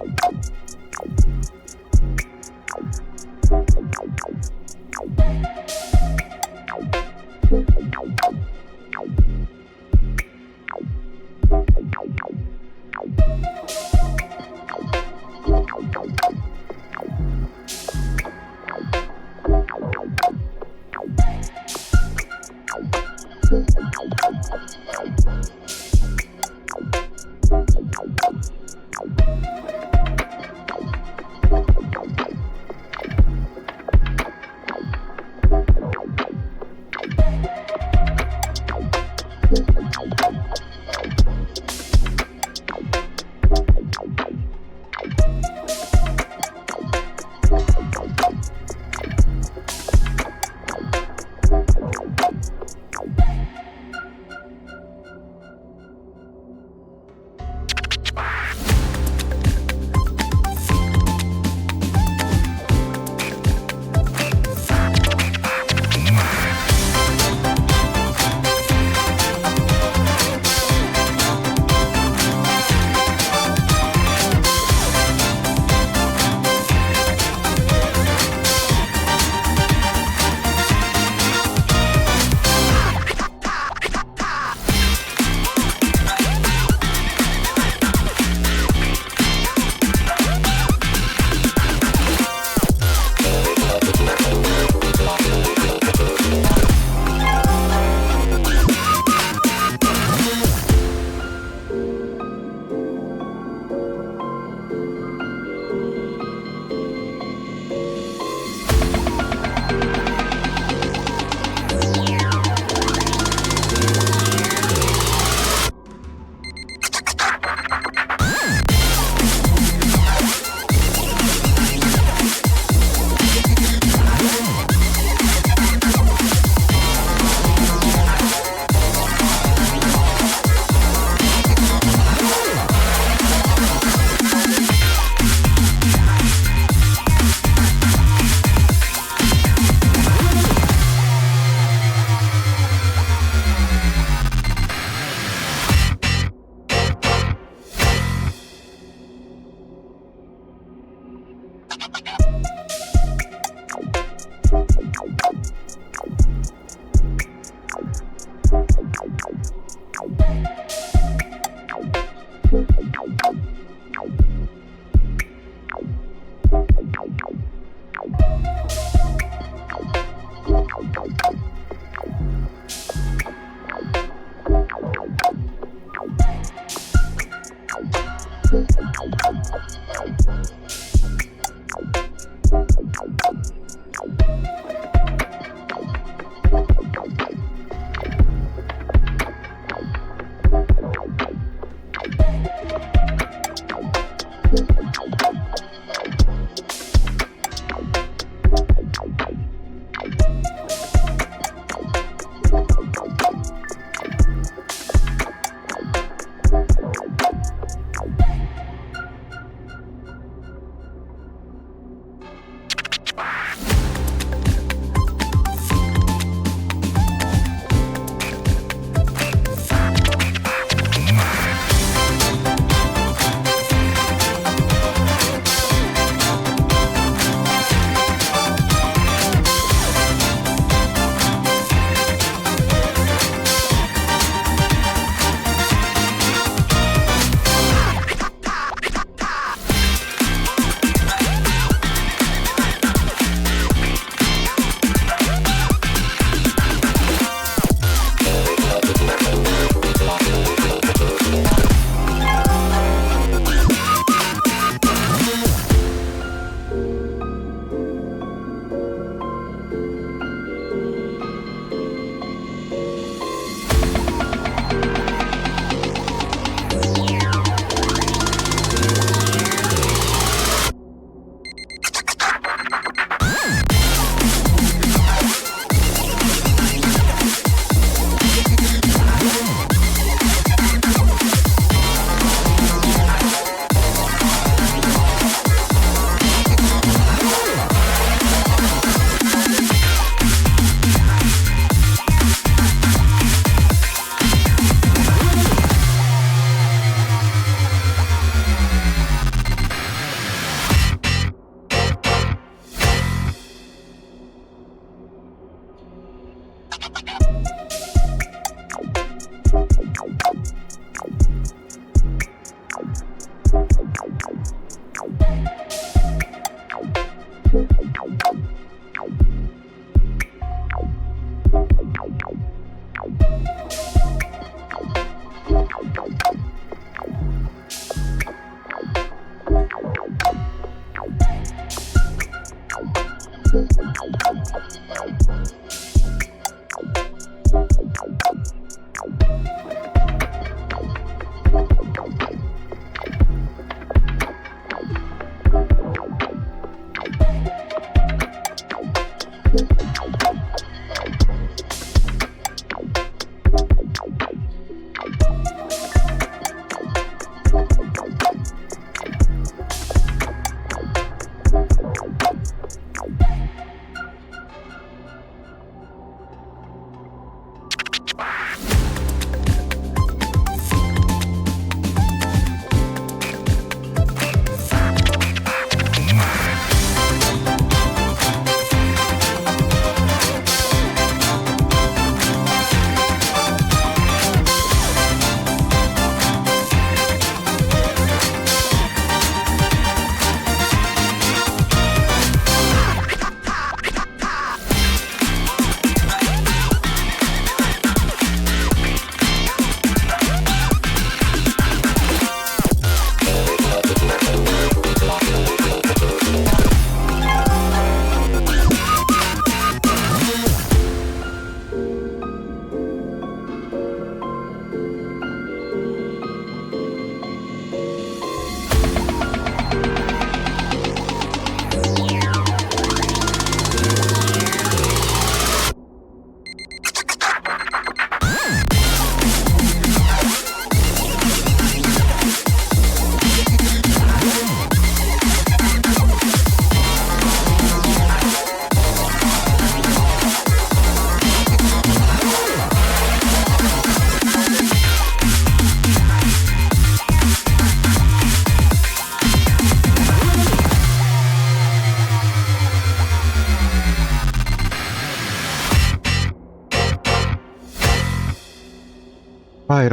เ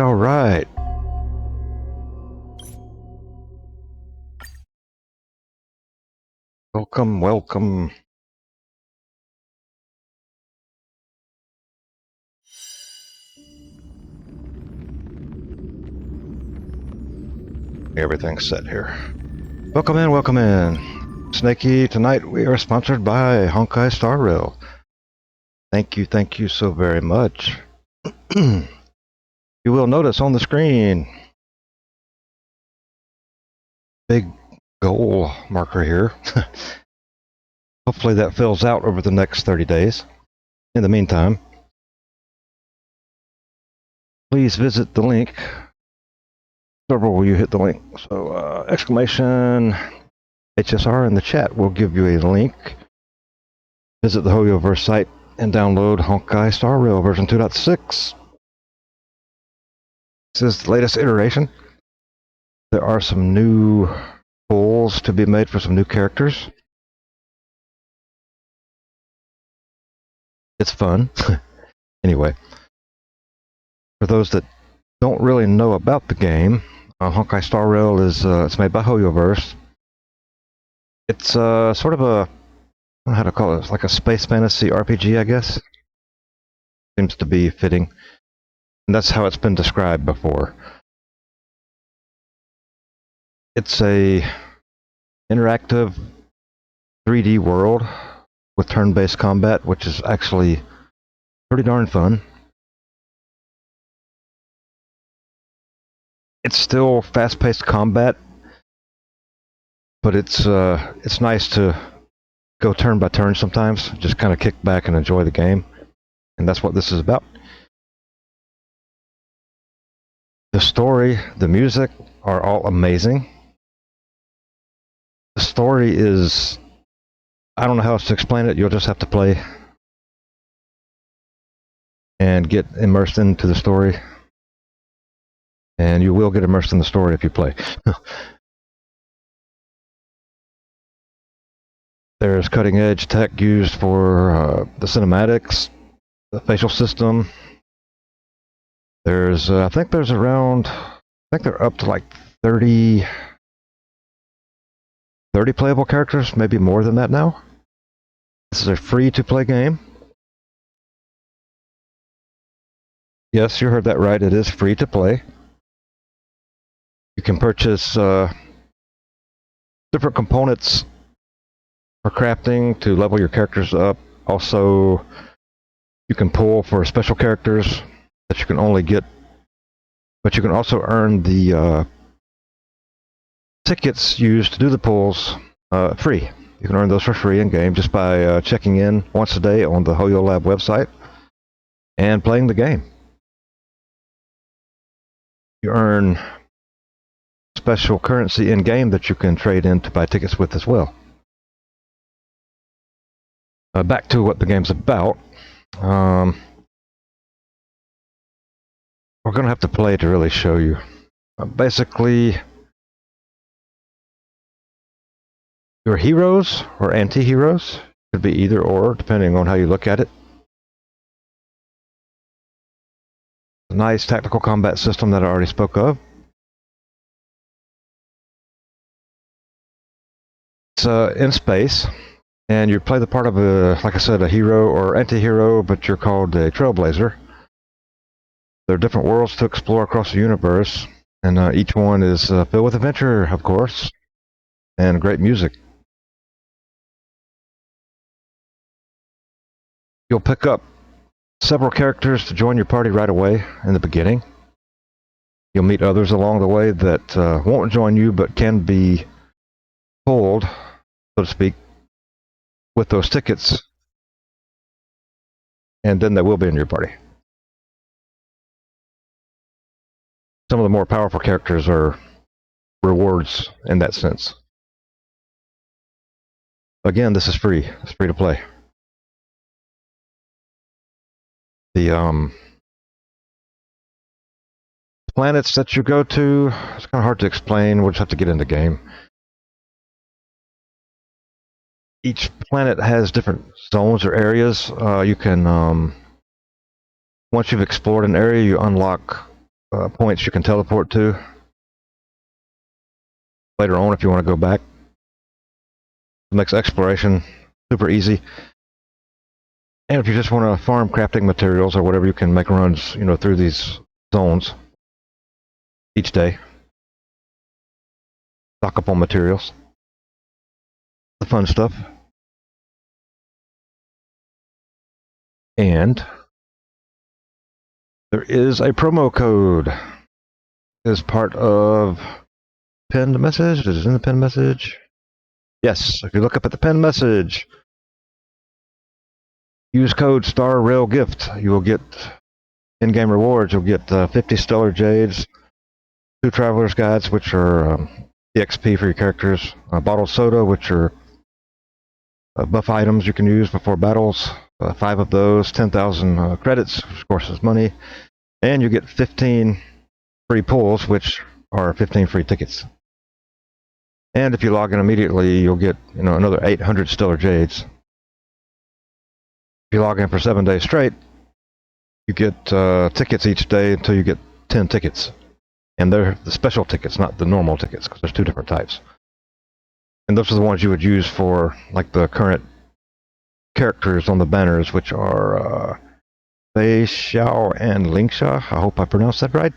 All right. Welcome, welcome. Everything's set here. Welcome in, welcome in. Snakey, tonight we are sponsored by Honkai Star Rail. Thank you so very much. You will notice on the screen, big goal marker here. Hopefully that fills out over the next 30 days. In the meantime, please visit the link. Several will you hit the link. So exclamation HSR in the chat will give you a link. Visit the Hoyoverse site and download Honkai Star Rail version 2.6. This is the latest iteration. There are some new pulls to be made for some new characters. It's fun. Anyway, for those that don't really know about the game, Honkai Star Rail is it's made by Hoyoverse. It's sort of a, I don't know how to call it, it's like a space fantasy RPG, I guess. Seems to be fitting. And that's how it's been described before. It's a interactive 3D world with turn-based combat, which is actually pretty darn fun. It's still fast-paced combat, but it's nice to go turn by turn sometimes, just kind of kick back and enjoy the game. And that's what this is about. The story, the music are all amazing. The story is, I don't know how else to explain it. You'll just have to play and get immersed into the story. And you will get immersed in the story if you play. There's cutting edge tech used for the cinematics, the facial system. There's, I think there's around, I think they're up to like 30 playable characters, maybe more than that now. This is a free-to-play game. Yes, you heard that right. It is free to play. You can purchase different components for crafting to level your characters up. Also, you can pull for special characters that you can only get, but you can also earn the tickets used to do the pulls free. You can earn those for free in game just by checking in once a day on the Hoyo Lab website and playing the game. You earn special currency in game that you can trade in to buy tickets with as well. Back to what the game's about. We're going to have to play to really show you. Basically, your heroes or anti-heroes, could be either or, depending on how you look at it. A nice tactical combat system that I already spoke of. It's in space, and you play the part of a, like I said, a hero or anti-hero, but you're called a trailblazer. There are different worlds to explore across the universe, and each one is filled with adventure, of course, and great music. You'll pick up several characters to join your party right away in the beginning. You'll meet others along the way that won't join you, but can be pulled, so to speak, with those tickets, and then they will be in your party. Some of the more powerful characters are rewards in that sense. Again, this is free. It's free to play. The planets that you go to, it's kind of hard to explain. We'll just have to get into the game. Each planet has different zones or areas. You can, once you've explored an area, you unlock points you can teleport to later on if you want to go back. It makes exploration super easy. And if you just want to farm crafting materials or whatever, you can make runs, through these zones each day. Stock up on materials. The fun stuff. And there is a promo code as part of pinned message. Is it in the pinned message? Yes, if you look up at the pinned message, use code StarRailGift. You will get in-game rewards. You'll get 50 Stellar Jades, 2 Traveler's Guides, which are EXP for your characters, bottled soda, which are buff items you can use before battles, 5 of those, 10,000 credits, which of course is money, and you get 15 free pulls, which are 15 free tickets. And if you log in immediately, you'll get another 800 Stellar Jades. If you log in for 7 days straight, you get tickets each day until you get 10 tickets. And they're the special tickets, not the normal tickets, because there's 2 different types. And those are the ones you would use for, like, the current characters on the banners, which are Fei Xiao and Lingsha. I hope I pronounced that right.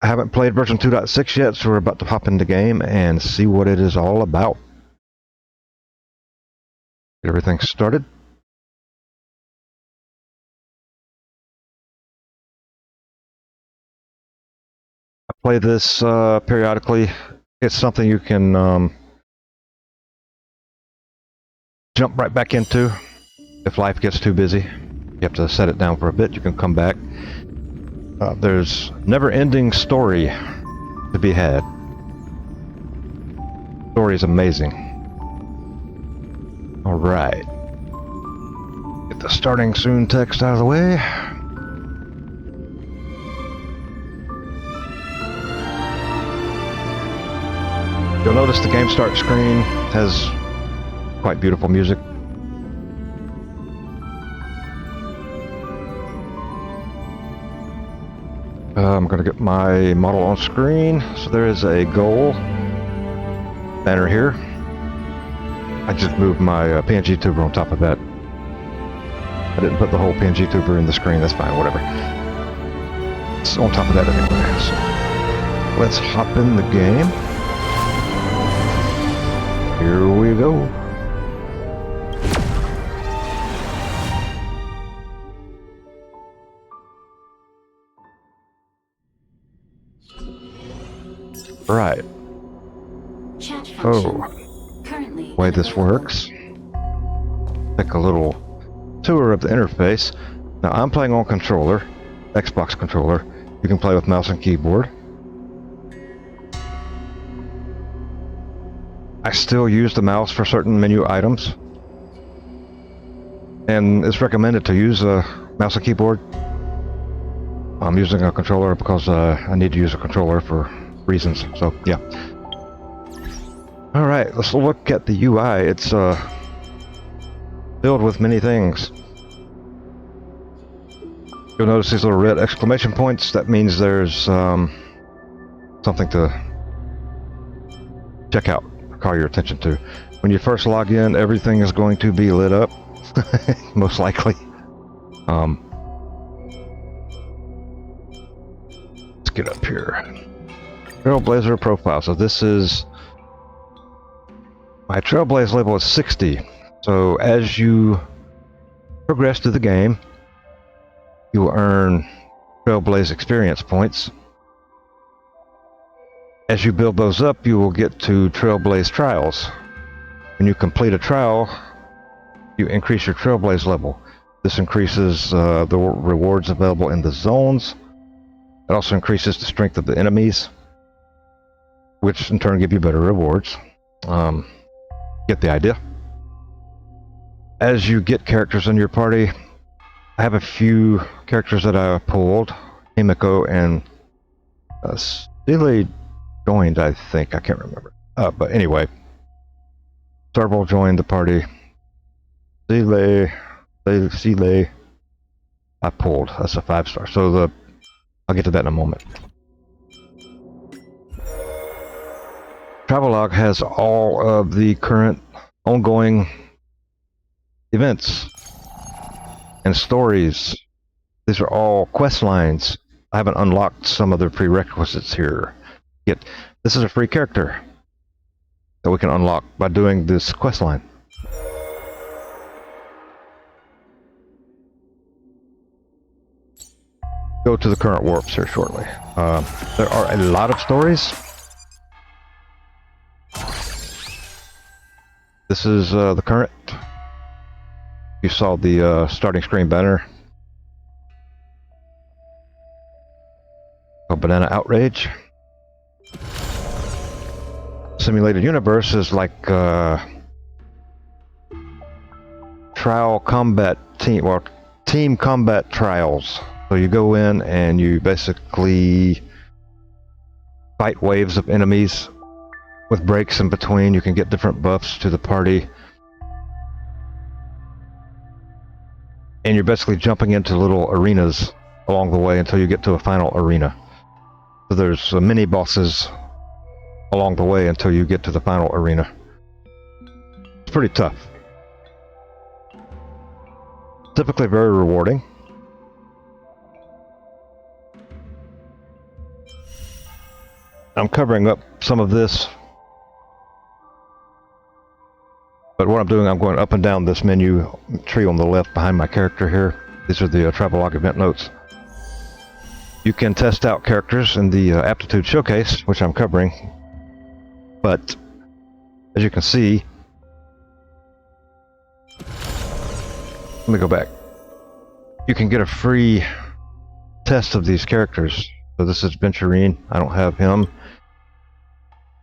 I haven't played version 2.6 yet, so we're about to hop into the game and see what it is all about. Get everything started. I play this periodically. It's something you can jump right back into if life gets too busy. You have to set it down for a bit. You can come back. There's never-ending story to be had. The story is amazing. All right. Get the starting soon text out of the way. You'll notice the game start screen has quite beautiful music. I'm going to get my model on screen. So there is a goal banner here. I just moved my PNG tuber on top of that. I didn't put the whole PNG tuber in the screen. That's fine, whatever. It's on top of that anyway. So let's hop in the game. here we go. Right. Chat function. Oh, Currently way this works. Take a little tour of the interface. Now I'm playing on controller, Xbox controller. You can play with mouse and keyboard. I still use the mouse for certain menu items, and it's recommended to use a mouse and keyboard. I'm using a controller because I need to use a controller for reasons, so yeah. Alright, let's look at the UI. It's filled with many things. You'll notice these little red exclamation points. That means there's something to check out, call your attention to. When you first log in, everything is going to be lit up, most likely. Let's get up here. Trailblazer profile. So this is my Trailblaze level is 60. So as you progress through the game, you will earn Trailblaze experience points. As you build those up, you will get to Trailblaze trials. When you complete a trial, you increase your Trailblaze level. This increases the rewards available in the zones. It also increases the strength of the enemies, which in turn give you better rewards. Get the idea. As you get characters in your party, I have a few characters that I pulled. Himiko and Seeley joined, I think. I can't remember. But anyway, Starbull joined the party. Seeley, I pulled. That's a 5-star. So I'll get to that in a moment. Travelog has all of the current ongoing events and stories. These are all quest lines. I haven't unlocked some of the prerequisites here yet. This is a free character that we can unlock by doing this quest line. Go to the current warps here shortly. There are a lot of stories. This is the current. You saw the starting screen banner. A Banana Outrage. Simulated Universe is like trial combat team, well, team combat trials. So you go in and you basically fight waves of enemies with breaks in between. You can get different buffs to the party. And you're basically jumping into little arenas along the way until you get to a final arena. So there's mini bosses along the way until you get to the final arena. It's pretty tough. Typically very rewarding. I'm covering up some of this, but what I'm doing, I'm going up and down this menu tree on the left behind my character here. These are the Travelog event notes. You can test out characters in the aptitude showcase, which I'm covering, but as you can see, let me go back. You can get a free test of these characters. So this is Venturine. I don't have him.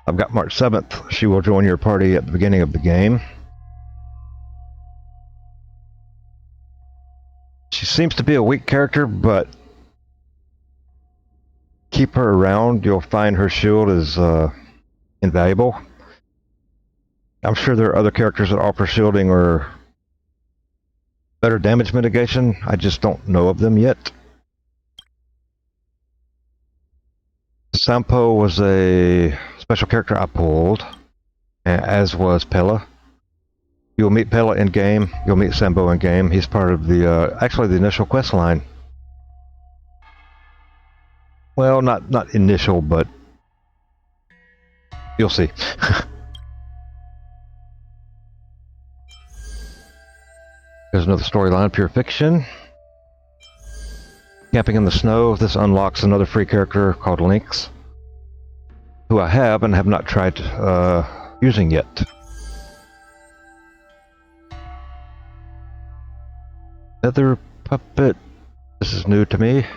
I've got March 7th. She will join your party at the beginning of the game. She seems to be a weak character, but keep her around. You'll find her shield is invaluable. I'm sure there are other characters that offer shielding or better damage mitigation. I just don't know of them yet. Sampo was a special character I pulled, as was Pella. You'll meet Pella in game. You'll meet Sampo in game. He's part of the actually the initial quest line. Well, not initial, but you'll see. There's another storyline, Pure Fiction. Camping in the Snow. This unlocks another free character called Lynx, who I have and have not tried using yet. Another puppet. This is new to me.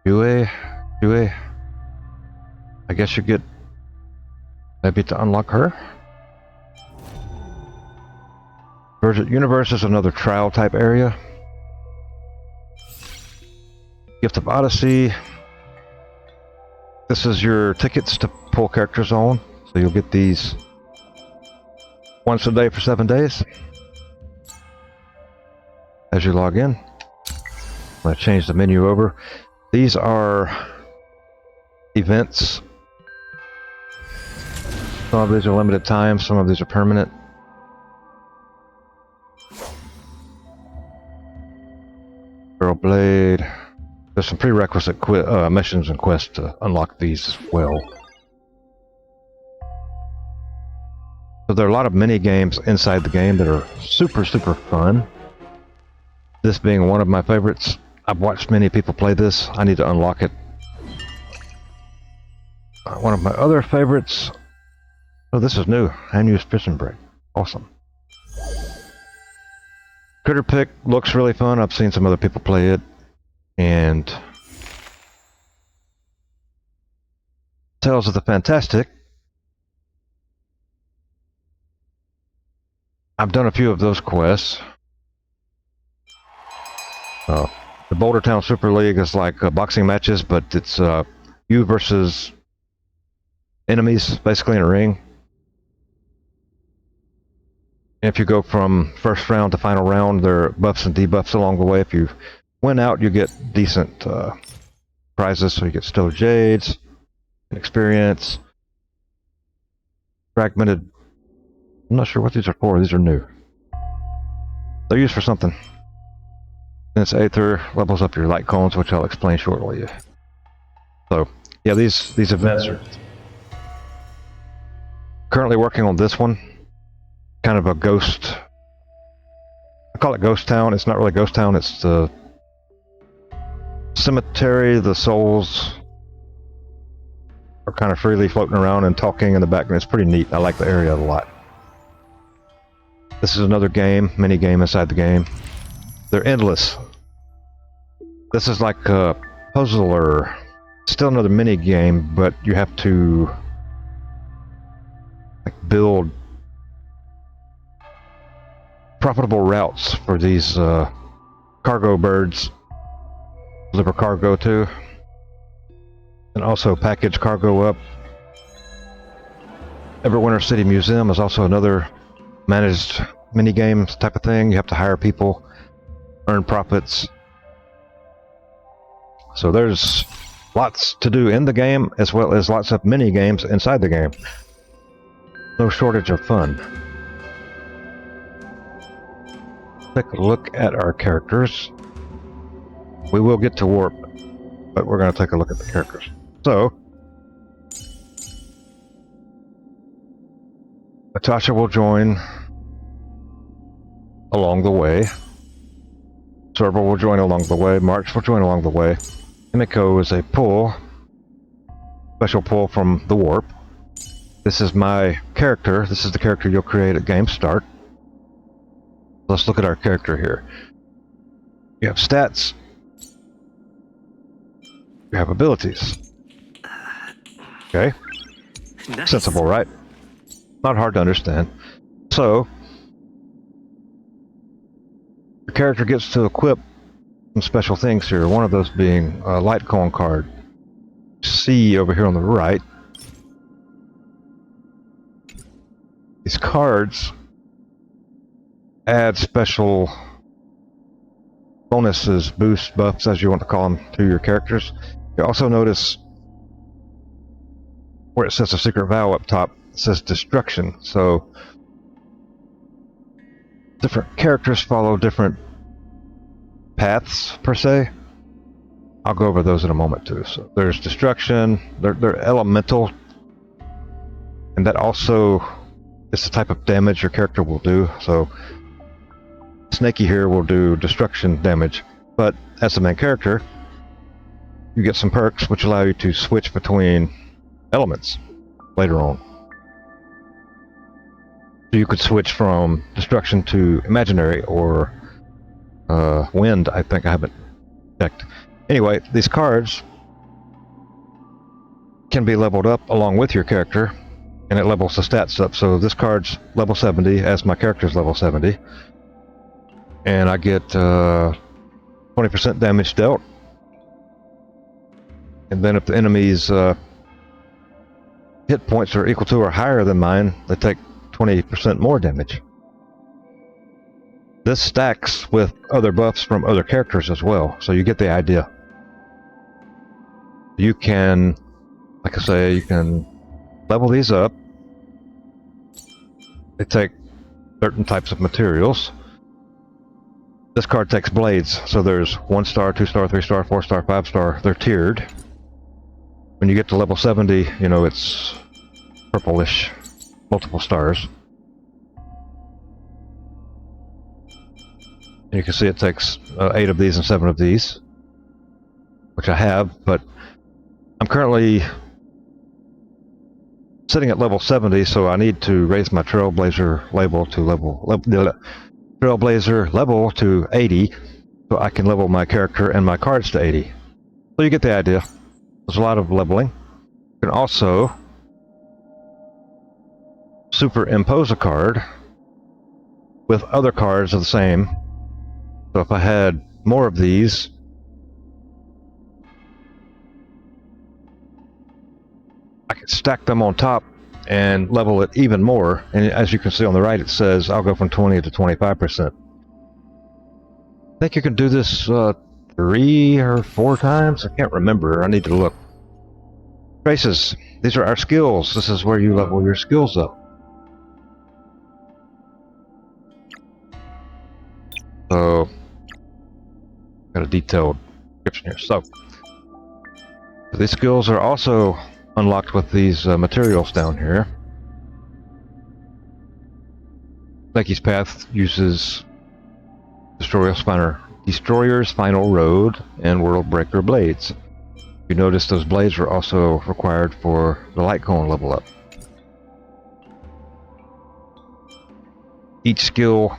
Yue. I guess you get maybe to unlock her. Universe is another trial type area. Gift of Odyssey. This is your tickets to pull characters on. So you'll get these once a day for 7 days. As you log in. I'm going to change the menu over. These are events. Some of these are limited time, some of these are permanent. Girl Blade. There's some prerequisite missions and quests to unlock these as well. So there are a lot of mini games inside the game that are super fun. This being one of my favorites. I've watched many people play this. I need to unlock it. One of my other favorites. Oh, this is new. Unused Prison Break. Awesome. Critter Pick looks really fun. I've seen some other people play it. And Tales of the Fantastic. I've done a few of those quests. The Boulder Town Super League is like boxing matches, but it's you versus enemies, basically in a ring. If you go from first round to final round, there are buffs and debuffs along the way. If you win out, you get decent prizes. So you get Stellar Jades, experience, fragmented. I'm not sure what these are for. These are new. They're used for something. This Aether levels up your light cones, which I'll explain shortly. So, yeah, these events are currently working on this one. Kind of a ghost. I call it Ghost Town. It's not really Ghost Town. It's the cemetery. The souls are kind of freely floating around and talking in the background. It's pretty neat. I like the area a lot. This is another game, mini game inside the game. They're endless. This is like a puzzle or still another mini game, but you have to build profitable routes for these cargo birds, deliver cargo to, and also package cargo up. Everwinter City Museum is also another managed mini games type of thing. You have to hire people, earn profits. So there's lots to do in the game, as well as lots of mini games inside the game. No shortage of fun. Take a look at our characters. We will get to warp, but we're going to take a look at the characters. So, Natasha will join along the way. Server will join along the way. March will join along the way. Himiko is a pull, special pull from the warp. This is my character. This is the character you'll create at game start. Let's look at our character here. You have stats. You have abilities. Okay. Nice. Sensible, right? Not hard to understand. So, your character gets to equip some special things here. One of those being a light cone card. See over here on the right. These cards add special bonuses, boosts, buffs, as you want to call them, to your characters. You also notice where it says a secret vow up top, it says destruction. So different characters follow different paths, per se. I'll go over those in a moment too. So there's destruction, they're elemental, and that also It's the type of damage your character will do. So Snaky here will do destruction damage, but as the main character, you get some perks which allow you to switch between elements later on. So you could switch from destruction to imaginary or wind. I think I haven't checked. Anyway, these cards can be leveled up along with your character, and it levels the stats up. So this card's level 70 as my character's level 70, and I get 20% damage dealt. And then if the enemy's hit points are equal to or higher than mine, they take 20% more damage. This stacks with other buffs from other characters as well, so you get the idea. You can, like I say, you can level these up. They take certain types of materials. This card takes blades, so there's 1 star, 2 star, 3 star, 4 star, 5 star. They're tiered. When you get to level 70, you know, it's purplish, multiple stars. And you can see it takes 8 of these and 7 of these, which I have, but I'm currently sitting at level 70, so I need to raise my Trailblazer label to Trailblazer level to 80, so I can level my character and my cards to 80. So you get the idea. There's a lot of leveling. You can also superimpose a card with other cards of the same. So if I had more of these, I could stack them on top and level it even more. And as you can see on the right, it says I'll go from 20 to 25%. I think you can do this 3 or 4 times. I can't remember. I need to look. Traces. These are our skills. This is where you level your skills up. So, got a detailed description here. So, these skills are also unlocked with these materials down here. Snaky's Path uses Destroyer's Final Road and World Breaker Blades. You notice those blades are also required for the Light Cone level up. Each skill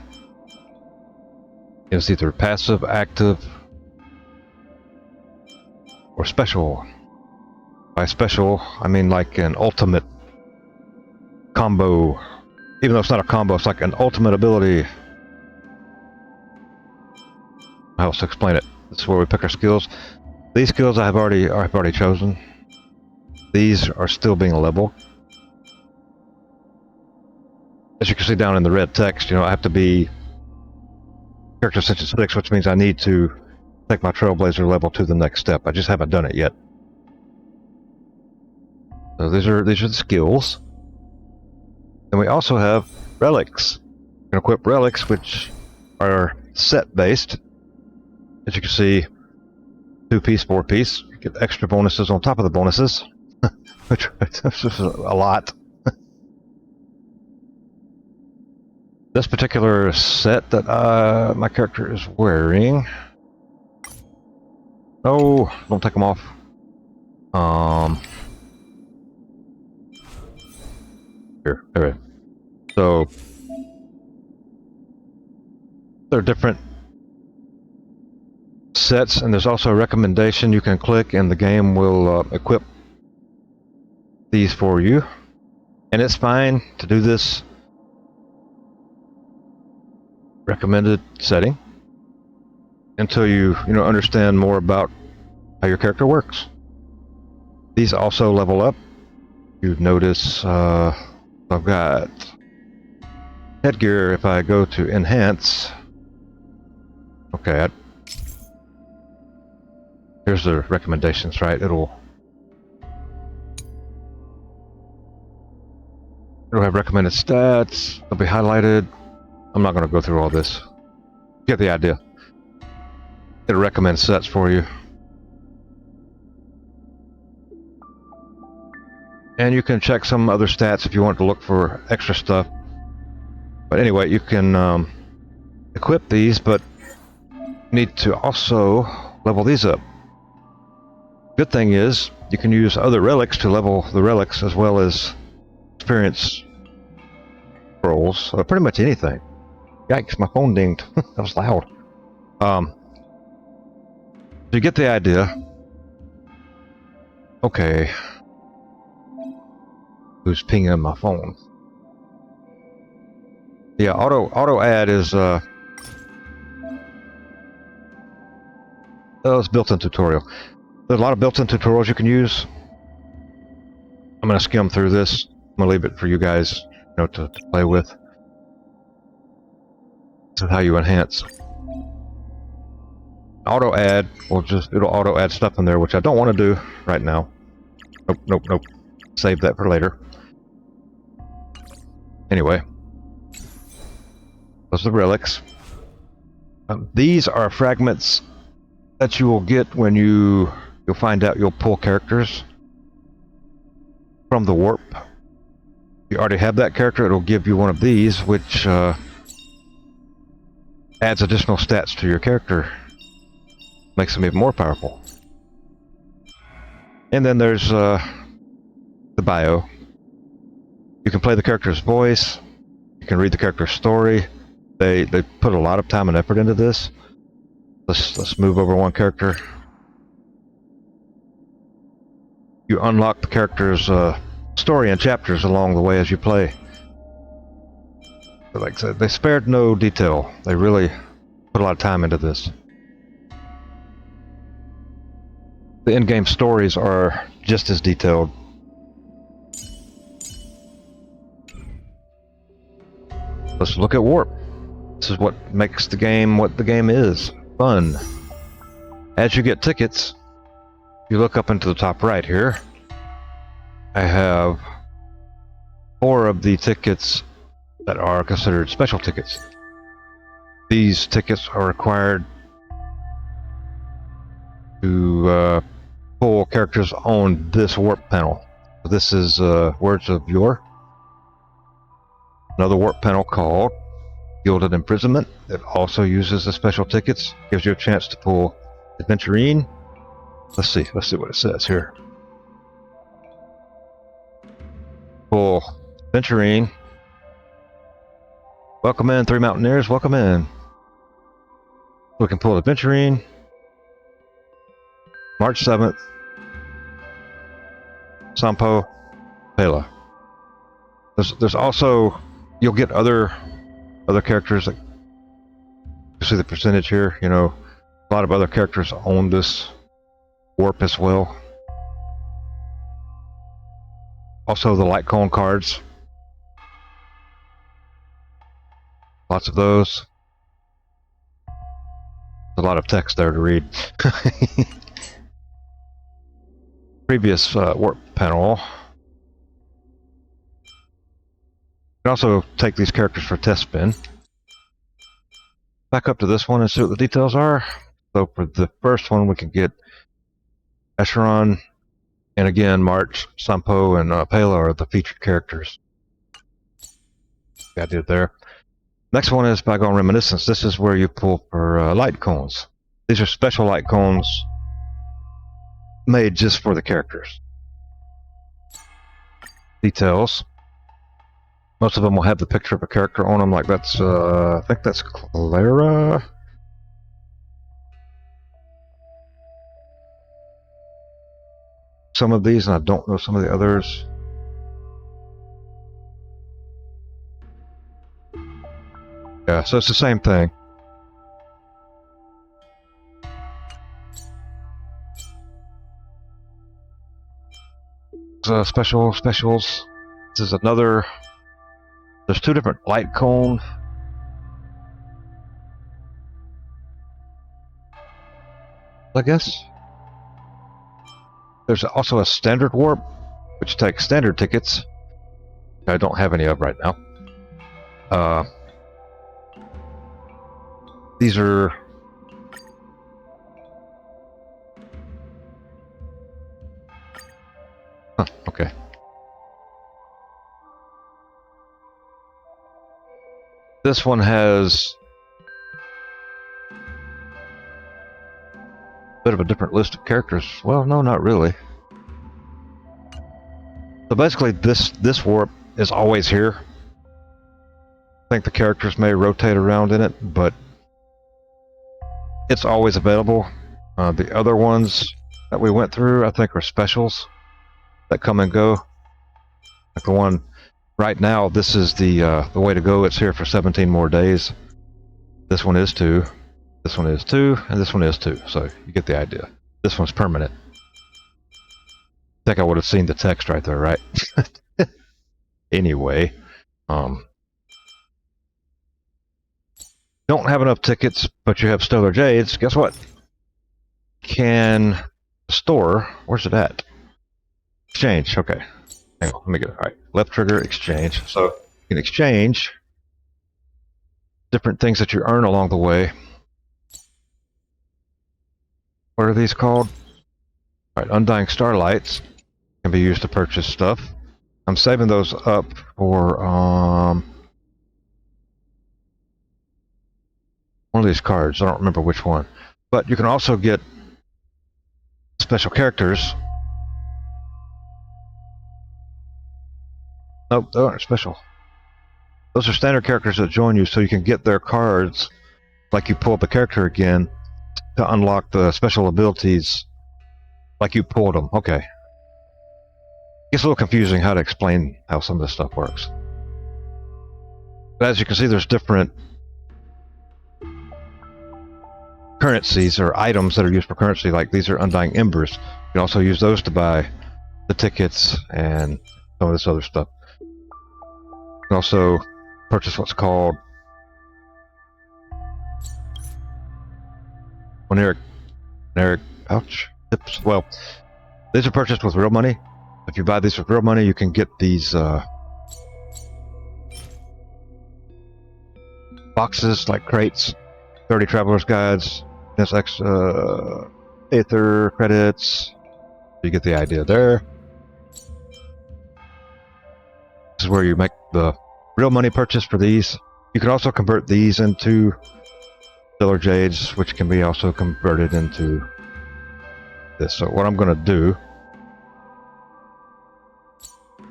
is either passive, active, or special. By special, I mean like an ultimate combo. Even though it's not a combo, it's like an ultimate ability. How else to explain it? This is where we pick our skills. These skills I've already chosen. These are still being leveled. As you can see down in the red text, you know, I have to be character ascension 6, which means I need to take my Trailblazer level to the next step. I just haven't done it yet. So these are the skills. And we also have relics. You can equip relics, which are set based. As you can see, 2-piece, 4-piece. You get extra bonuses on top of the bonuses, which is a lot. This particular set that my character is wearing. No, don't take them off. Here. So there are different sets, and there's also a recommendation you can click, and the game will equip these for you. And it's fine to do this recommended setting until you understand more about how your character works. These also level up. You notice I've got headgear. If I go to enhance, okay, here's the recommendations, right? It'll have recommended stats. They'll be highlighted. I'm not going to go through all this. Get the idea. It'll recommend sets for you. And you can check some other stats if you want to look for extra stuff. But anyway, you can equip these, but you need to also level these up. Good thing is, you can use other relics to level the relics as well as experience scrolls. Pretty much anything. Yikes, my phone dinged. That was loud. So you get the idea. Okay. Who's pinging my phone? Yeah, auto add is it's built-in tutorial. There's a lot of built-in tutorials you can use. I'm gonna skim through this. I'm gonna leave it for you guys, to play with. This is how you enhance. Auto add it'll auto add stuff in there, which I don't want to do right now. Nope. Save that for later. Anyway, those are the relics. These are fragments that you will get when you'll find out you'll pull characters from the warp. If you already have that character, it'll give you one of these, which adds additional stats to your character. Makes them even more powerful. And then there's the bio. You can play the character's voice. You can read the character's story. They put a lot of time and effort into this. Let's move over one character. You unlock the character's story and chapters along the way as you play. But like I said, they spared no detail. They really put a lot of time into this. The in-game stories are just as detailed. Let's look at warp. This is what makes the game what the game is. Fun. As you get tickets, you look up into the top right here. I have 4 of the tickets that are considered special tickets. These tickets are required to pull characters on this warp panel. This is Words of Yore. Another warp panel called Gilded Imprisonment. It also uses the special tickets. Gives you a chance to pull Adventurine. Let's see what it says here. Pull Adventurine. Welcome in, 3 Mountaineers. Welcome in. We can pull Adventurine. March 7th. Sampo, Pela. There's also, you'll get other characters. Like, you see the percentage here. A lot of other characters own this warp as well. Also the light cone cards. Lots of those. A lot of text there to read. Previous warp panel. You can also take these characters for a test spin. Back up to this one and see what the details are. So for the first one, we can get Escheron, and again, March, Sampo, and Pela are the featured characters. I did there. Next one is Bygone Reminiscence. This is where you pull for light cones. These are special light cones made just for the characters. Details. Most of them will have the picture of a character on them, like that's, I think that's Clara. Some of these, and I don't know some of the others. Yeah, so it's the same thing. Specials. This is another. There's 2 different light cone. I guess. There's also a standard warp, which takes standard tickets. I don't have any of right now. These are. Okay. this one has a bit of a different list of characters. Well, no, not really. So basically, this warp is always here. I think the characters may rotate around in it, but it's always available. The other ones that we went through, I think, are specials that come and go. Like the one right now, this is the way to go. It's here for 17 more days. This one is 2. This one is 2, and this one is 2. So you get the idea. This one's permanent. I think I would have seen the text right there, right? Anyway, don't have enough tickets, but you have Stellar Jades. Guess what? Can store. Where's it at? Exchange. Okay. Hang on. Let me get it. All right. Left trigger. Exchange. So you can exchange different things that you earn along the way. What are these called? All right. Undying Starlights can be used to purchase stuff. I'm saving those up for one of these cards. I don't remember which one. But you can also get special characters. Nope, those aren't special. Those are standard characters that join you, so you can get their cards like you pull up the character again to unlock the special abilities like you pulled them. Okay. It's a little confusing how to explain how some of this stuff works. But as you can see, there's different currencies or items that are used for currency, like these are Undying Embers. You can also use those to buy the tickets and some of this other stuff. You can also purchase what's called generic pouch tips. Well, these are purchased with real money. If you buy these with real money, you can get these boxes like crates, 30 traveler's guides, this extra Aether credits. You get the idea there. This is where you make the real money purchase for these. You can also convert these into Stellar Jades, which can be also converted into this. So what I'm going to do,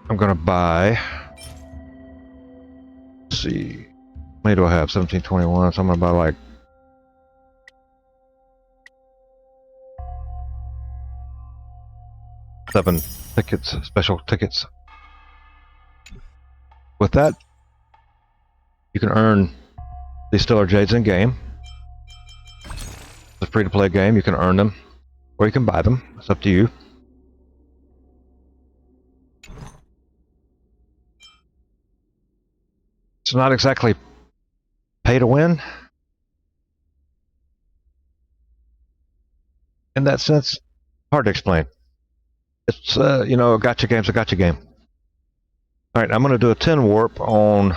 I'm going to buy, let's see, how many do I have? 1721, so I'm going to buy like 7 tickets, special tickets. With that, you can earn these Stellar Jades in game. It's a free-to-play game. You can earn them, or you can buy them. It's up to you. It's not exactly pay to win in that sense. Hard to explain. It's you know, a gotcha game's a gotcha game. All right, I'm going to do a 10 warp on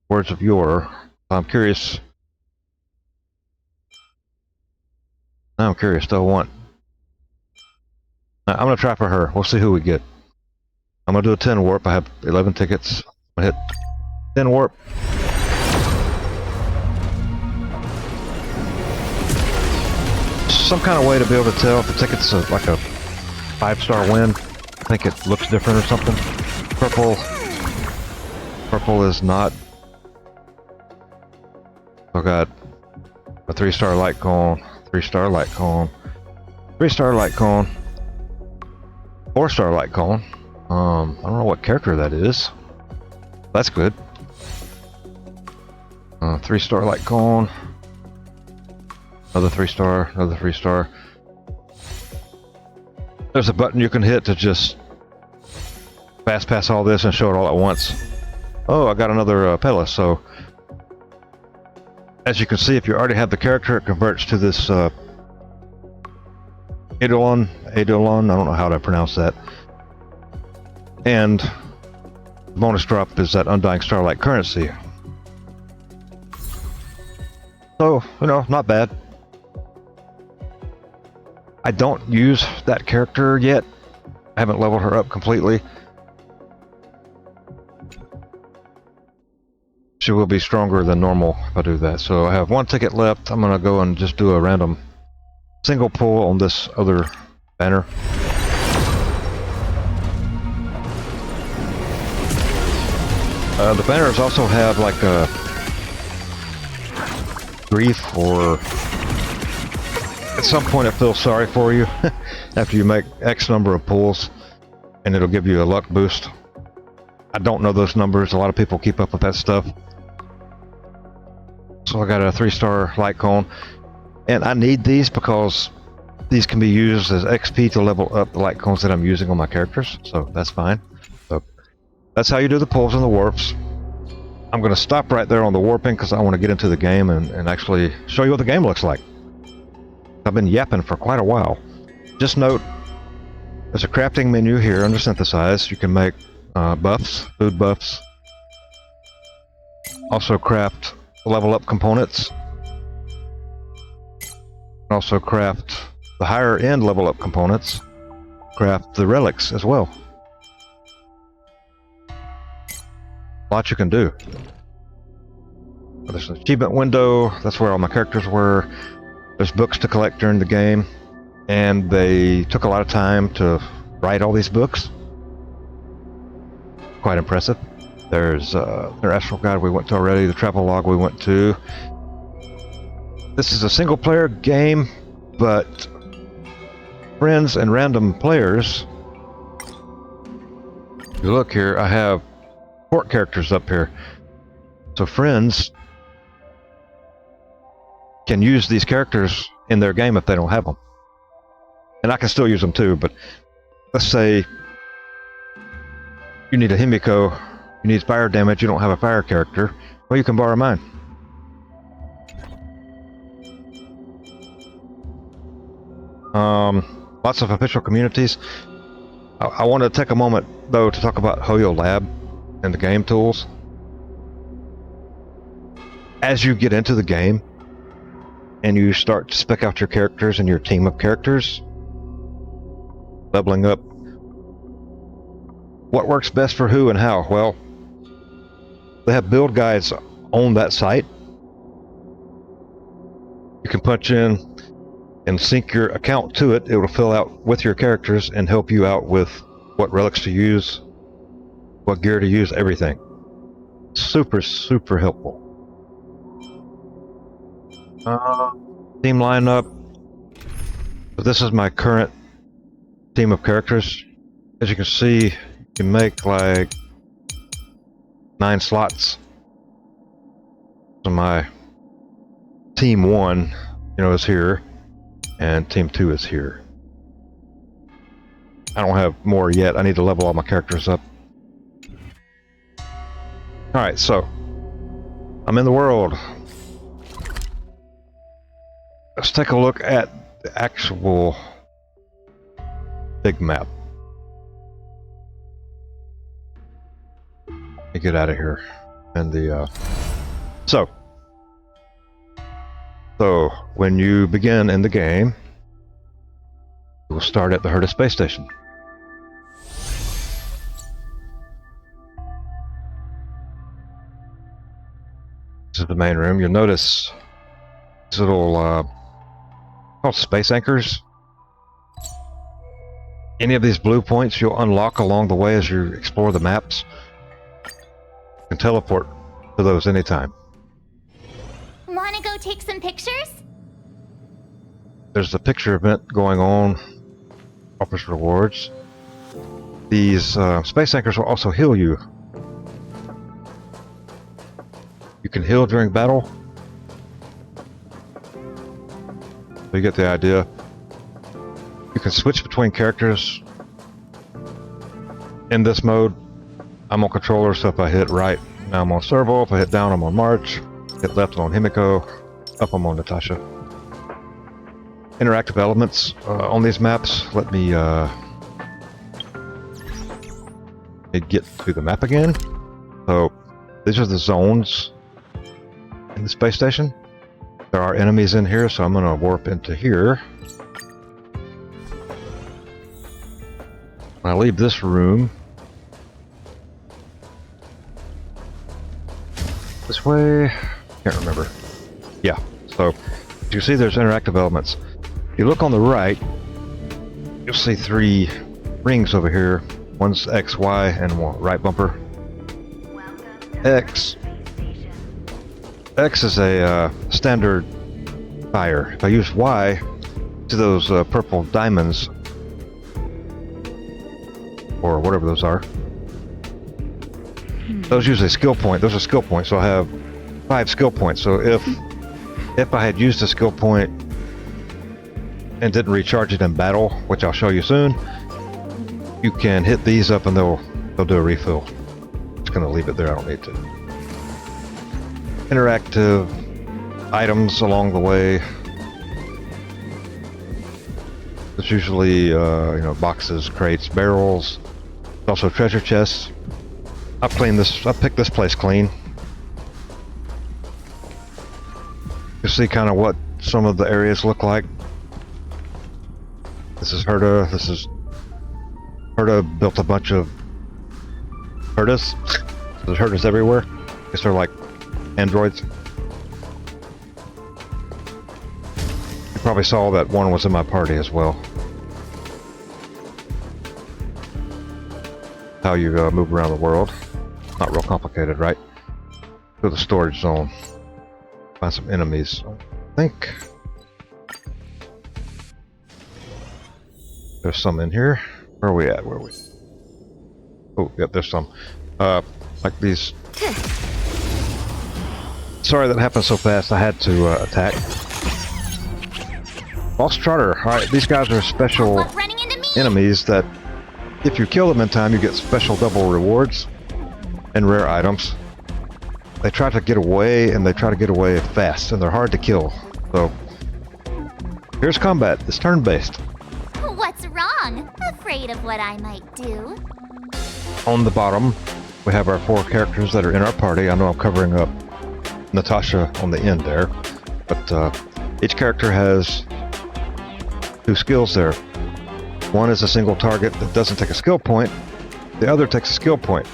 Words of Yore. I'm curious. Now I'm curious. Still want. I'm going to try for her. We'll see who we get. I'm going to do a 10 warp. I have 11 tickets. I'm going to hit 10 warp. Some kind of way to be able to tell if the ticket's like a 5-star win. I think it looks different or something. Purple is not. I got a 3-star light cone, 3-star light cone, 3-star light cone, 4-star light cone. I don't know what character that is. That's good. 3-star light cone, another 3-star, another 3-star. There's a button you can hit to just fast pass all this and show it all at once. Oh, I got another pedalist. So as you can see, if you already have the character, it converts to this Eidolon. I don't know how to pronounce that. And the bonus drop is that Undying Starlight currency. So, you know, not bad. I don't use that character yet. I haven't leveled her up completely. she will be stronger than normal if I do that. So I have one ticket left. I'm gonna go and just do a random single pull on this other banner. The banners also have like a grief, or at some point it feels sorry for you after you make X number of pulls, and it'll give you a luck boost. I don't know those numbers. A lot of people keep up with that stuff. So I got a 3-star light cone, and I need these because these can be used as XP to level up the light cones that I'm using on my characters, so that's fine. So that's how you do the pulls and the warps. I'm going to stop right there on the warping because I want to get into the game and actually show you what the game looks like. I've been yapping for quite a while. Just note, there's a crafting menu here under Synthesize. You can make buffs, food buffs. Also craft level up components. Also craft the higher end level up components. Craft the relics as well. Lots you can do. There's an achievement window. That's where all my characters were. There's books to collect during the game, and they took a lot of time to write all these books. Quite impressive. There's their astral guide we went to already, the travel log we went to. This is a single player game, but friends and random players. If you look here, I have support characters up here. So friends can use these characters in their game if they don't have them. And I can still use them too, but let's say you need a Himiko, you need fire damage, you don't have a fire character, well, you can borrow mine. Lots of official communities. I want to take a moment, though, to talk about Hoyo Lab and the game tools. As you get into the game and you start to spec out your characters and your team of characters, leveling up, what works best for who and how? Well, they have build guides on that site. You can punch in and sync your account to it. It will fill out with your characters and help you out with what relics to use, what gear to use, everything. Super, super helpful. Team lineup. So this is my current team of characters. As you can see, you can make like 9 slots. So my team 1, is here, and team 2 is here. I don't have more yet. I need to level all my characters up. Alright, so I'm in the world. Let's take a look at the actual big map. Let me get out of here. And the so when you begin in the game, you will start at the Herta space station. This is the main room. You'll notice these little called space anchors. Any of these blue points you'll unlock along the way as you explore the maps. You can teleport to those anytime. Wanna go take some pictures? There's a picture event going on. Offers rewards. These space anchors will also heal you. You can heal during battle. So you get the idea. You can switch between characters in this mode. I'm on controller, so if I hit right, now I'm on Servo. If I hit down, I'm on March. Hit left, I'm on Himiko. Up, I'm on Natasha. Interactive elements on these maps. Let me get to the map again. So these are the zones in the space station. There are enemies in here, so I'm going to warp into here. When I leave this room, way? Can't remember. Yeah, so you see there's interactive elements. If you look on the right, you'll see 3 rings over here. One's X, Y, and one right bumper. X is a standard fire. If I use Y to those purple diamonds, or whatever those are, those use a skill point. Those are skill points, so I have 5 skill points. So if I had used a skill point and didn't recharge it in battle, which I'll show you soon, you can hit these up and they'll do a refill. Just gonna leave it there, I don't need to. Interactive items along the way. It's usually boxes, crates, barrels, also treasure chests. I picked this place clean. You see kind of what some of the areas look like. This is Herta. Herta built a bunch of Hertas. There's Hertas everywhere. I guess they're like androids. You probably saw that one was in my party as well. How you move around the world. Not real complicated, right? Go to the storage zone. Find some enemies. I think there's some in here. Where are we at? Where are we? Oh, yep, there's some. Like these. Sorry that happened so fast. I had to attack. Boss Trotter. Alright, these guys are special enemies that if you kill them in time, you get special double rewards and rare items. They try to get away, and they try to get away fast, and they're hard to kill. So, here's combat. It's turn-based. What's wrong? Afraid of what I might do? On the bottom, we have our 4 characters that are in our party. I know I'm covering up Natasha on the end there, but each character has 2 skills there. One is a single target that doesn't take a skill point. The other takes a skill point.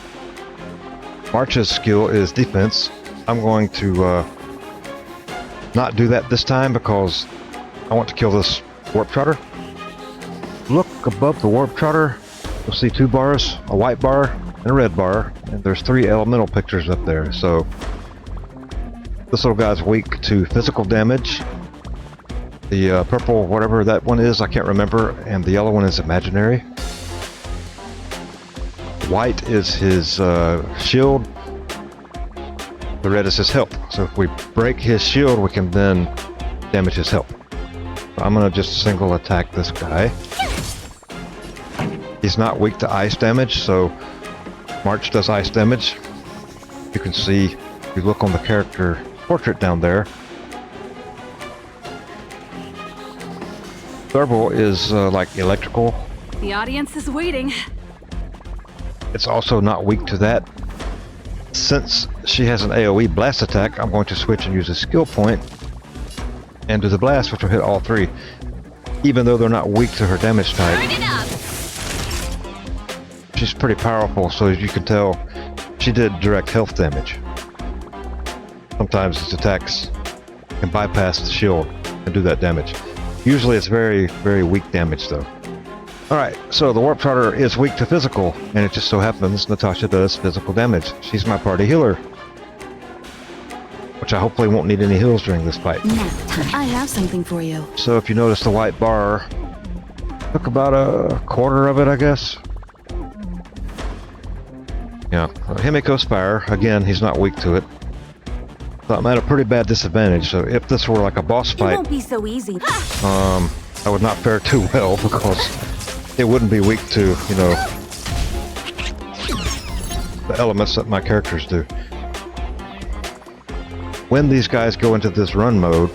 March's skill is defense. I'm going to not do that this time because I want to kill this Warp Trotter. Look above the Warp Trotter. You'll see 2 bars, a white bar and a red bar, and there's 3 elemental pictures up there. So this little guy's weak to physical damage. The purple, whatever that one is, I can't remember, and the yellow one is imaginary. White is his shield. The red is his health. So if we break his shield, we can then damage his health. So I'm gonna just single attack this guy. He's not weak to ice damage, so March does ice damage. You can see, if you look on the character portrait down there, Thurble is like electrical. The audience is waiting. It's also not weak to that. Since she has an AoE blast attack, I'm going to switch and use a skill point and do the blast, which will hit all 3, even though they're not weak to her damage type. Turn it up. She's pretty powerful, so as you can tell, she did direct health damage. Sometimes its attacks can bypass the shield and do that damage. Usually it's very, very weak damage though. Alright, so the Warp Trotter is weak to physical, and it just so happens Natasha does physical damage. She's my party healer. Which I hopefully won't need any heals during this fight. I have something for you. So if you notice the white bar, took about a quarter of it, I guess. Yeah, Himiko's fire, again, he's not weak to it. So I'm at a pretty bad disadvantage, so if this were like a boss fight, It won't be so easy. I would not fare too well because it wouldn't be weak to, you know, the elements that my characters do. When these guys go into this run mode,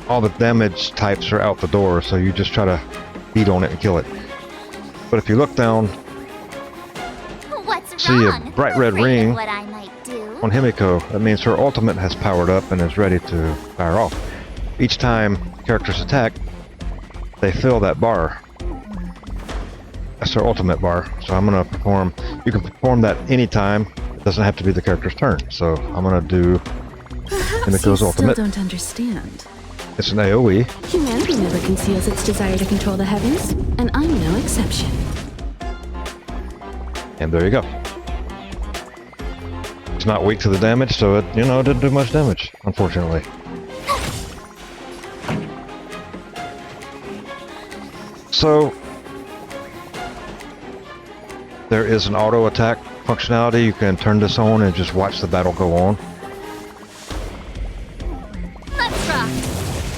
all the damage types are out the door, so you just try to beat on it and kill it. But if you look down, What's see wrong? a bright red Afraid of ring what I might do? on Himiko, that means her ultimate has powered up and is ready to fire off. Each time characters attack, they fill that bar. That's her ultimate bar. So I'm gonna perform, you can perform that anytime. doesn't have to be the character's turn. So I'm gonna do Himiko's ultimate. Still don't understand. It's an AoE. Humanity never conceals its desire to control the heavens, and I'm no exception. And there you go. It's not weak to the damage, so it, you know, it didn't do much damage, unfortunately. So, there is an auto attack functionality. You can turn this on and just watch the battle go on. Let's rock.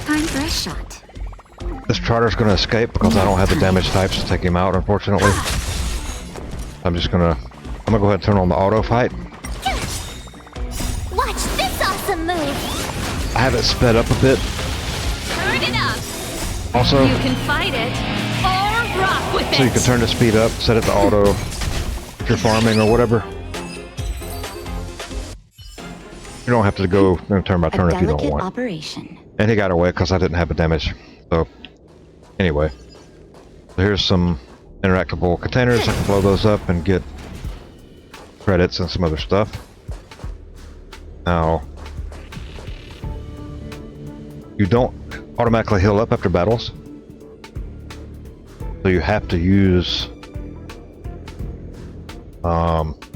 Time for a shot. This Trotter's going to escape because I don't have the damage types to take him out, unfortunately. I'm gonna go ahead and turn on the auto fight. Watch this awesome move. I have it sped up a bit. Turn it up. Also, You can fight it or rock with it. so you can turn the speed up, set it to auto if you're farming or whatever. You don't have to go turn by turn if you don't want. Operation. And he got away because I didn't have the damage. So, anyway. So here's some interactable containers. I can blow those up and get credits and some other stuff. Now, you don't automatically heal up after battles. So you have to use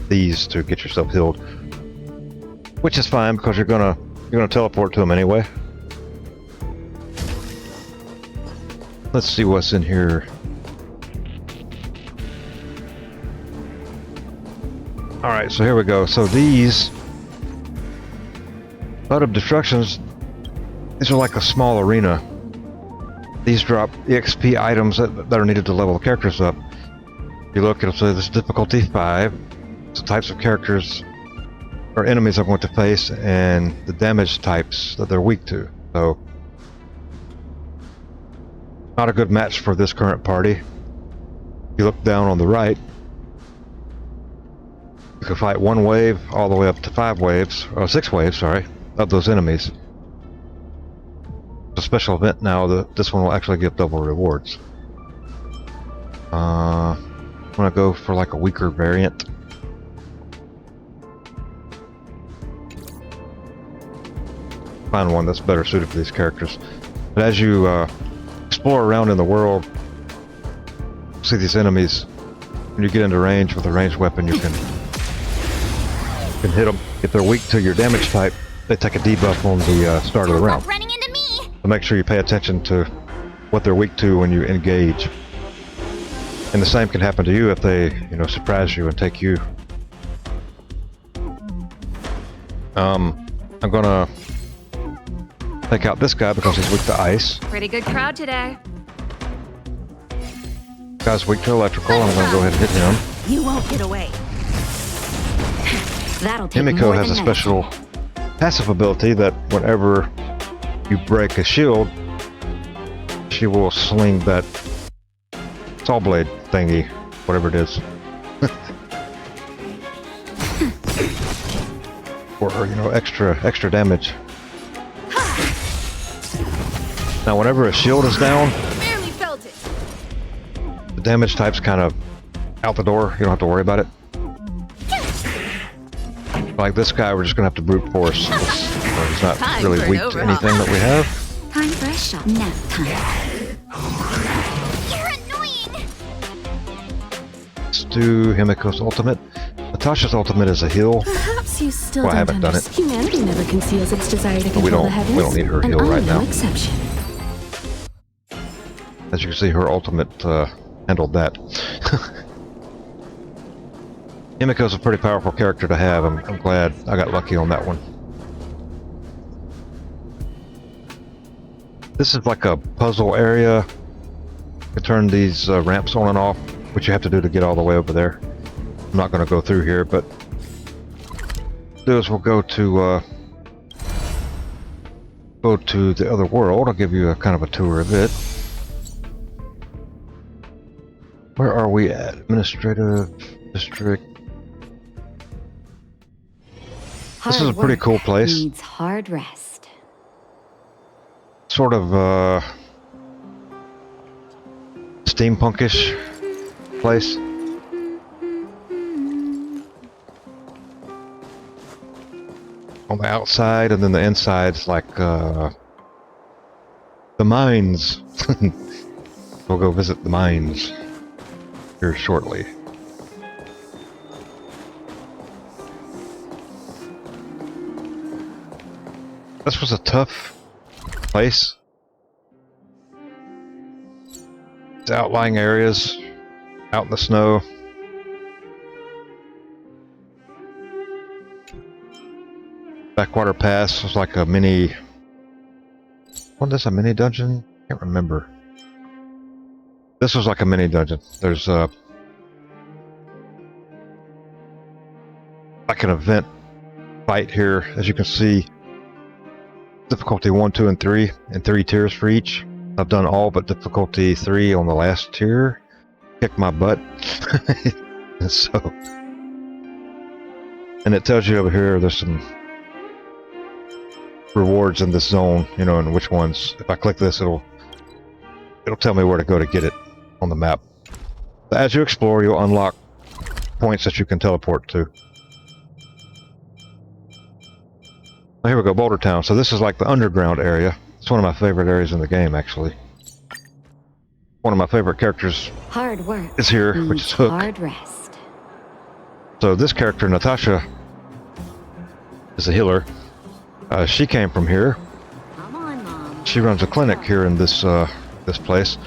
these to get yourself healed. Which is fine because you're gonna teleport to them anyway. Let's see what's in here. Alright, so here we go. So these Blood of Destructions, these are like a small arena. These drop EXP items that are needed to level the characters up. If you look, it'll say this is difficulty 5. It's the types of characters or enemies I'm going to face and the damage types that they're weak to. So, not a good match for this current party. If you look down on the right, you can fight 1 wave all the way up to 5 waves, or 6 waves, sorry, of those enemies. It's a special event now that this one will actually give double rewards. I'm gonna go for like a weaker variant. Find one that's better suited for these characters. But as you explore around in the world, see these enemies, when you get into range with a ranged weapon, you can hit them. If they're weak to your damage type, they take a debuff on the start of the round. Running into me. So make sure you pay attention to what they're weak to when you engage. And the same can happen to you if they, surprise you and take you. I'm gonna take out this guy because he's weak to ice. Pretty good crowd today. Guy's weak to electrical. I'm gonna go ahead and hit him. You won't get away. That'll take more Himiko has than a special passive ability that whenever you break a shield, she will sling that saw blade thingy, whatever it is. For extra damage. Now whenever a shield is down, Barely felt it. the damage type's kind of out the door. You don't have to worry about it. Like this guy, we're just gonna have to brute force. He's not Time really for an weak to overhaul. anything that we have. Time for a shot. Nap time. You're annoying. Let's do Himiko's ultimate. Natasha's ultimate is a heal. Perhaps you still Well, I don't haven't done it. understand. Humanity never conceals its desire to But control the heavens. we don't need her and heal I'm right no now. exception. As you can see, her ultimate handled that. Himiko's a pretty powerful character to have. I'm glad I got lucky on that one. This is like a puzzle area. You can turn these ramps on and off, which you have to do to get all the way over there. I'm not going to go through here, but what we'll do is we'll go to the other world. I'll give you a kind of a tour of it. Where are we at? Administrative district. This is a pretty cool place. Needs hard rest. Sort of steampunkish place. on the outside, and then the inside's like the mines. We'll go visit the mines here shortly. This was a tough place. It's outlying areas, out in the snow. Backwater Pass was like a mini... Wasn't this a mini dungeon? Can't remember. This was like a mini dungeon. There's like an event fight here, as you can see. Difficulty 1, 2, and 3, and 3 tiers for each. I've done all but difficulty 3 on the last tier. Kicked my butt. And it tells you over here there's some rewards in this zone, you know, and which ones. If I click this, it'll tell me where to go to get it on the map. As you explore, you'll unlock points that you can teleport to. Here we go, Boulder Town. So this is like the underground area. It's one of my favorite areas in the game, actually. One of my favorite characters Hard work is here, which is Hook. Hard rest. So this character, Natasha, is a healer. She came from here. Come on, Mom. She runs a clinic here in this this place.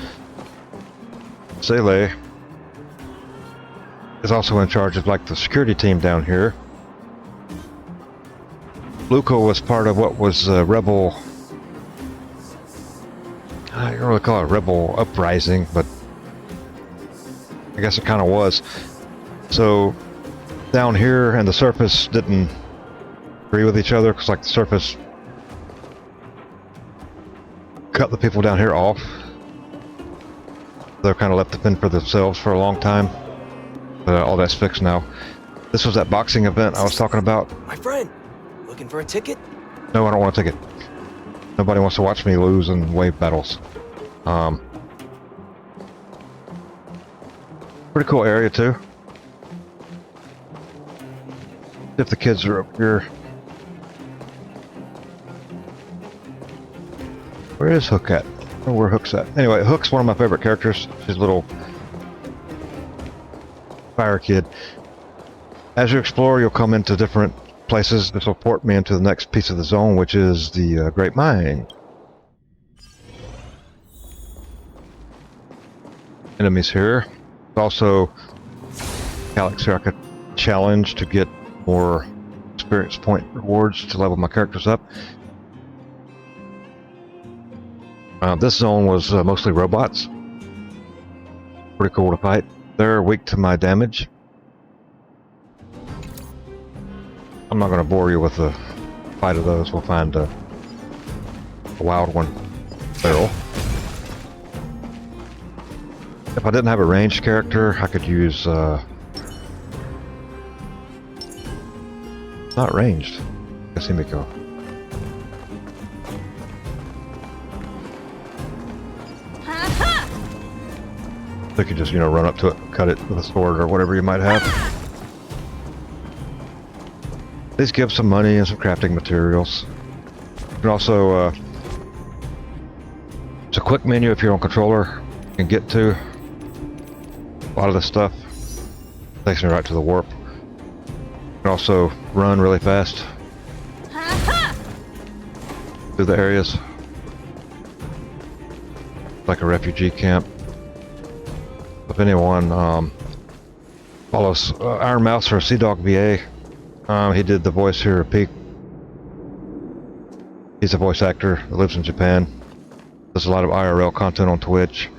Sele is also in charge of like the security team down here. Luca was part of what was rebel. I don't really call it a rebel uprising, but I guess it kind of was. So down here and the surface didn't agree with each other, because like the surface cut the people down here off. They're kind of left to fend for themselves for a long time. But all that's fixed now. This was that boxing event I was talking about. My friend, looking for a ticket? No, I don't want a ticket. Nobody wants to watch me lose in wave battles. Pretty cool area too. If the kids are up here. Where is Hook at? I don't know where Hook's at. Anyway, Hook's one of my favorite characters. She's a little fire kid. As you explore, you'll come into different places. This will port me into the next piece of the zone, which is the Great Mine. Enemies here. Also, Alex here I could challenge to get more experience point rewards to level my characters up. This zone was mostly robots. Pretty cool to fight. They're weak to my damage. I'm not going to bore you with the fight of those. We'll find a wild one. Barrel. If I didn't have a ranged character, I could use not ranged. Yasimiko. They could just, you know, run up to it, cut it with a sword or whatever you might have. These give some money and some crafting materials. You can also, it's a quick menu if you're on controller. You can get to a lot of this stuff. Takes me right to the warp. You can also run really fast through the areas. Like a refugee camp. If anyone follows Iron Mouse or Sea Dog VA, he did the voice here at Peak. He's a voice actor that lives in Japan. Does a lot of IRL content on Twitch.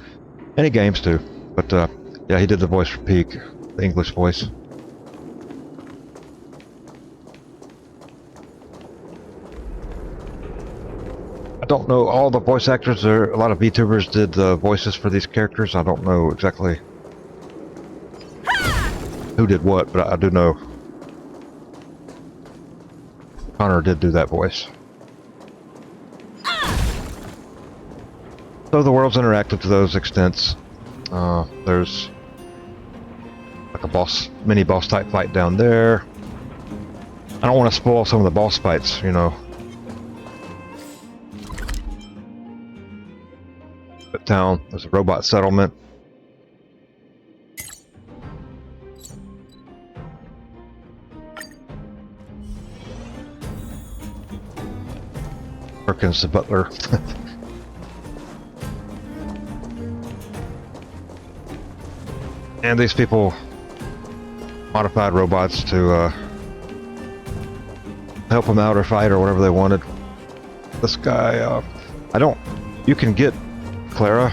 Any games too. But yeah, he did the voice for Peak, the English voice. I don't know all the voice actors. There, a lot of VTubers did the voices for these characters. I don't know exactly who did what, but I do know Connor did do that voice. So the world's interactive to those extents. There's like a mini boss type fight down there. I don't want to spoil some of the boss fights, you know. But town, there's a robot settlement. Perkins the butler. And these people modified robots to help them out or fight or whatever they wanted. This guy, you can get Clara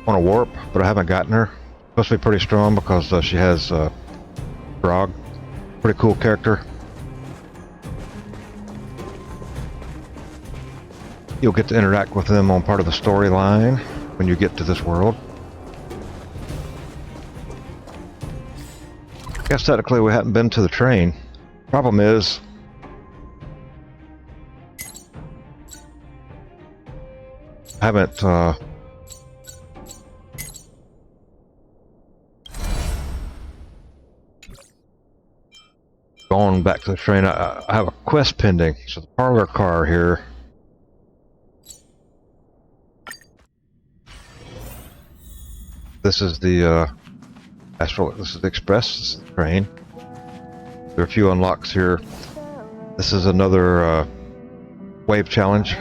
on a warp, but I haven't gotten her. Supposed to be pretty strong because she has Frog. Pretty cool character. You'll get to interact with them on part of the storyline when you get to this world. I guess technically we haven't been to the train. Problem is, I haven't gone back to the train. I have a quest pending. So the parlor car here. This is the this is the express. This is the train. There are a few unlocks here. This is another wave challenge.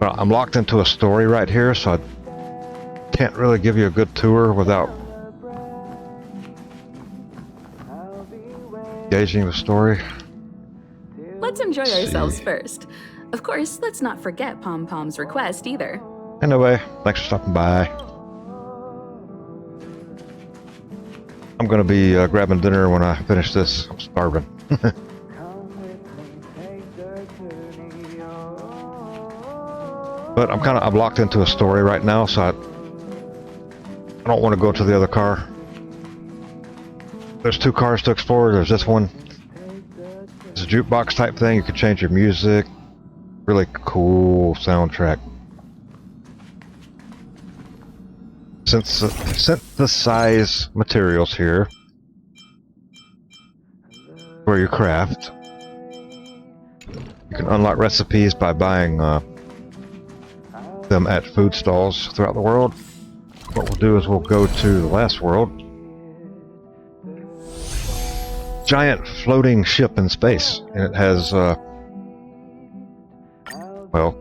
Well, I'm locked into a story right here, so I can't really give you a good tour without gauging the story. Let's enjoy ourselves first. Of course, let's not forget Pom Pom's request either. Anyway, thanks for stopping by. I'm gonna be grabbing dinner when I finish this. I'm starving. But I'm locked into a story right now, so I don't want to go to the other car. There's two cars to explore. There's this one. It's a jukebox type thing. You can change your music. Really cool soundtrack. Synthesize materials here. Where you craft. You can unlock recipes by buying them at food stalls throughout the world. What we'll do is we'll go to the last world. Giant floating ship in space, and it has well,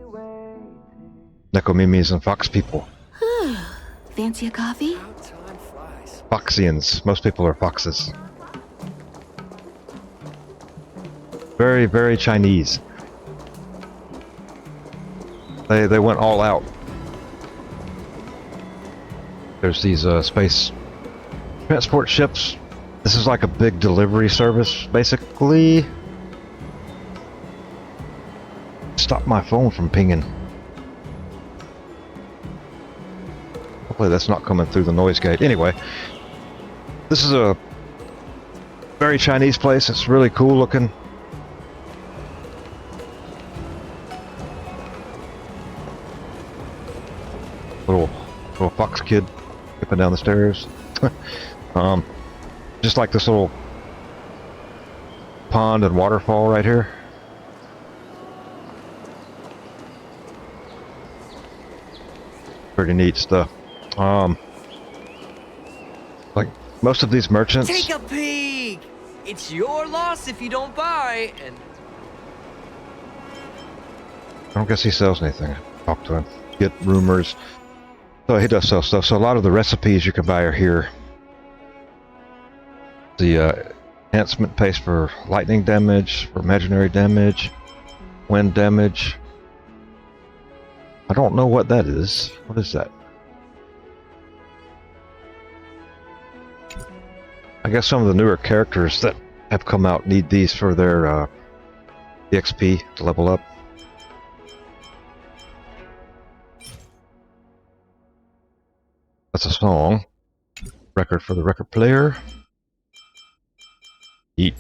Nekomimis and fox people. Fancy a coffee? Foxians. Most people are foxes. Very, very Chinese. They went all out. There's these space transport ships. This is like a big delivery service, basically. Stop my phone from pinging. Hopefully that's not coming through the noise gate. Anyway, this is a very Chinese place. It's really cool looking. Little fox kid skipping down the stairs. Just like this little pond and waterfall right here. Pretty neat stuff. Like most of these merchants. Take a peek! It's your loss if you don't buy, and... I don't guess he sells anything. Talk to him. Get rumors. So he does sell stuff. So a lot of the recipes you can buy are here. The enhancement paste for lightning damage, for imaginary damage, wind damage. I don't know what that is. What is that? I guess some of the newer characters that have come out need these for their EXP to level up. That's a song. Record for the record player. Eat.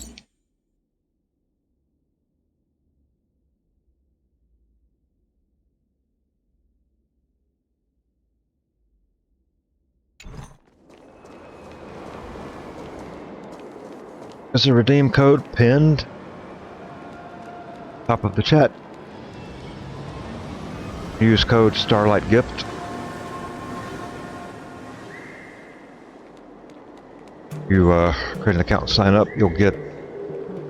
There's a redeem code pinned top of the chat. Use code Starlight Gift. You create an account and sign up, you'll get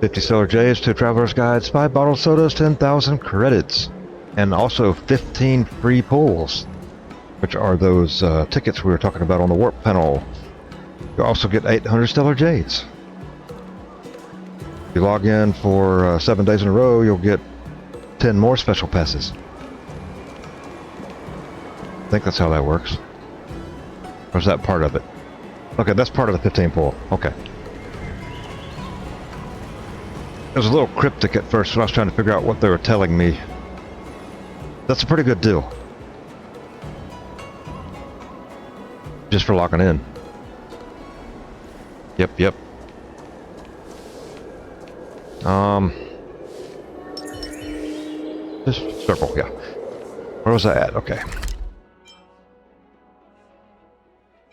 50 Stellar J's, 2 Traveler's Guides, 5 bottled sodas, 10,000 credits, and also 15 free pulls, which are those tickets we were talking about on the Warp panel. You'll also get 800 Stellar J's. If you log in for 7 days in a row, you'll get 10 more special passes. I think that's how that works. Or is that part of it? Okay, that's part of the 15 pull. Okay. It was a little cryptic at first when I was trying to figure out what they were telling me. That's a pretty good deal. Just for logging in. Yep. This circle, yeah. Where was I at? Okay.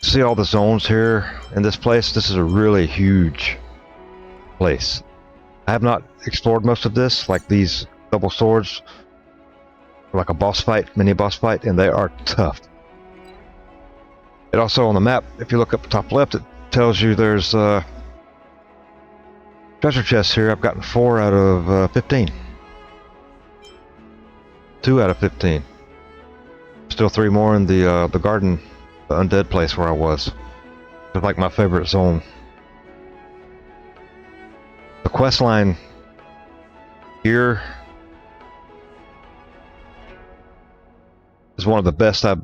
See all the zones here in this place? This is a really huge place. I have not explored most of this, like these double swords, like a boss fight, mini boss fight, and they are tough. It also on the map, if you look up the top left, it tells you there's treasure chests here. I've gotten 4 out of 15. 2 out of 15. Still 3 more in the garden, the undead place where I was. It's like my favorite zone. The quest line here is one of the best I've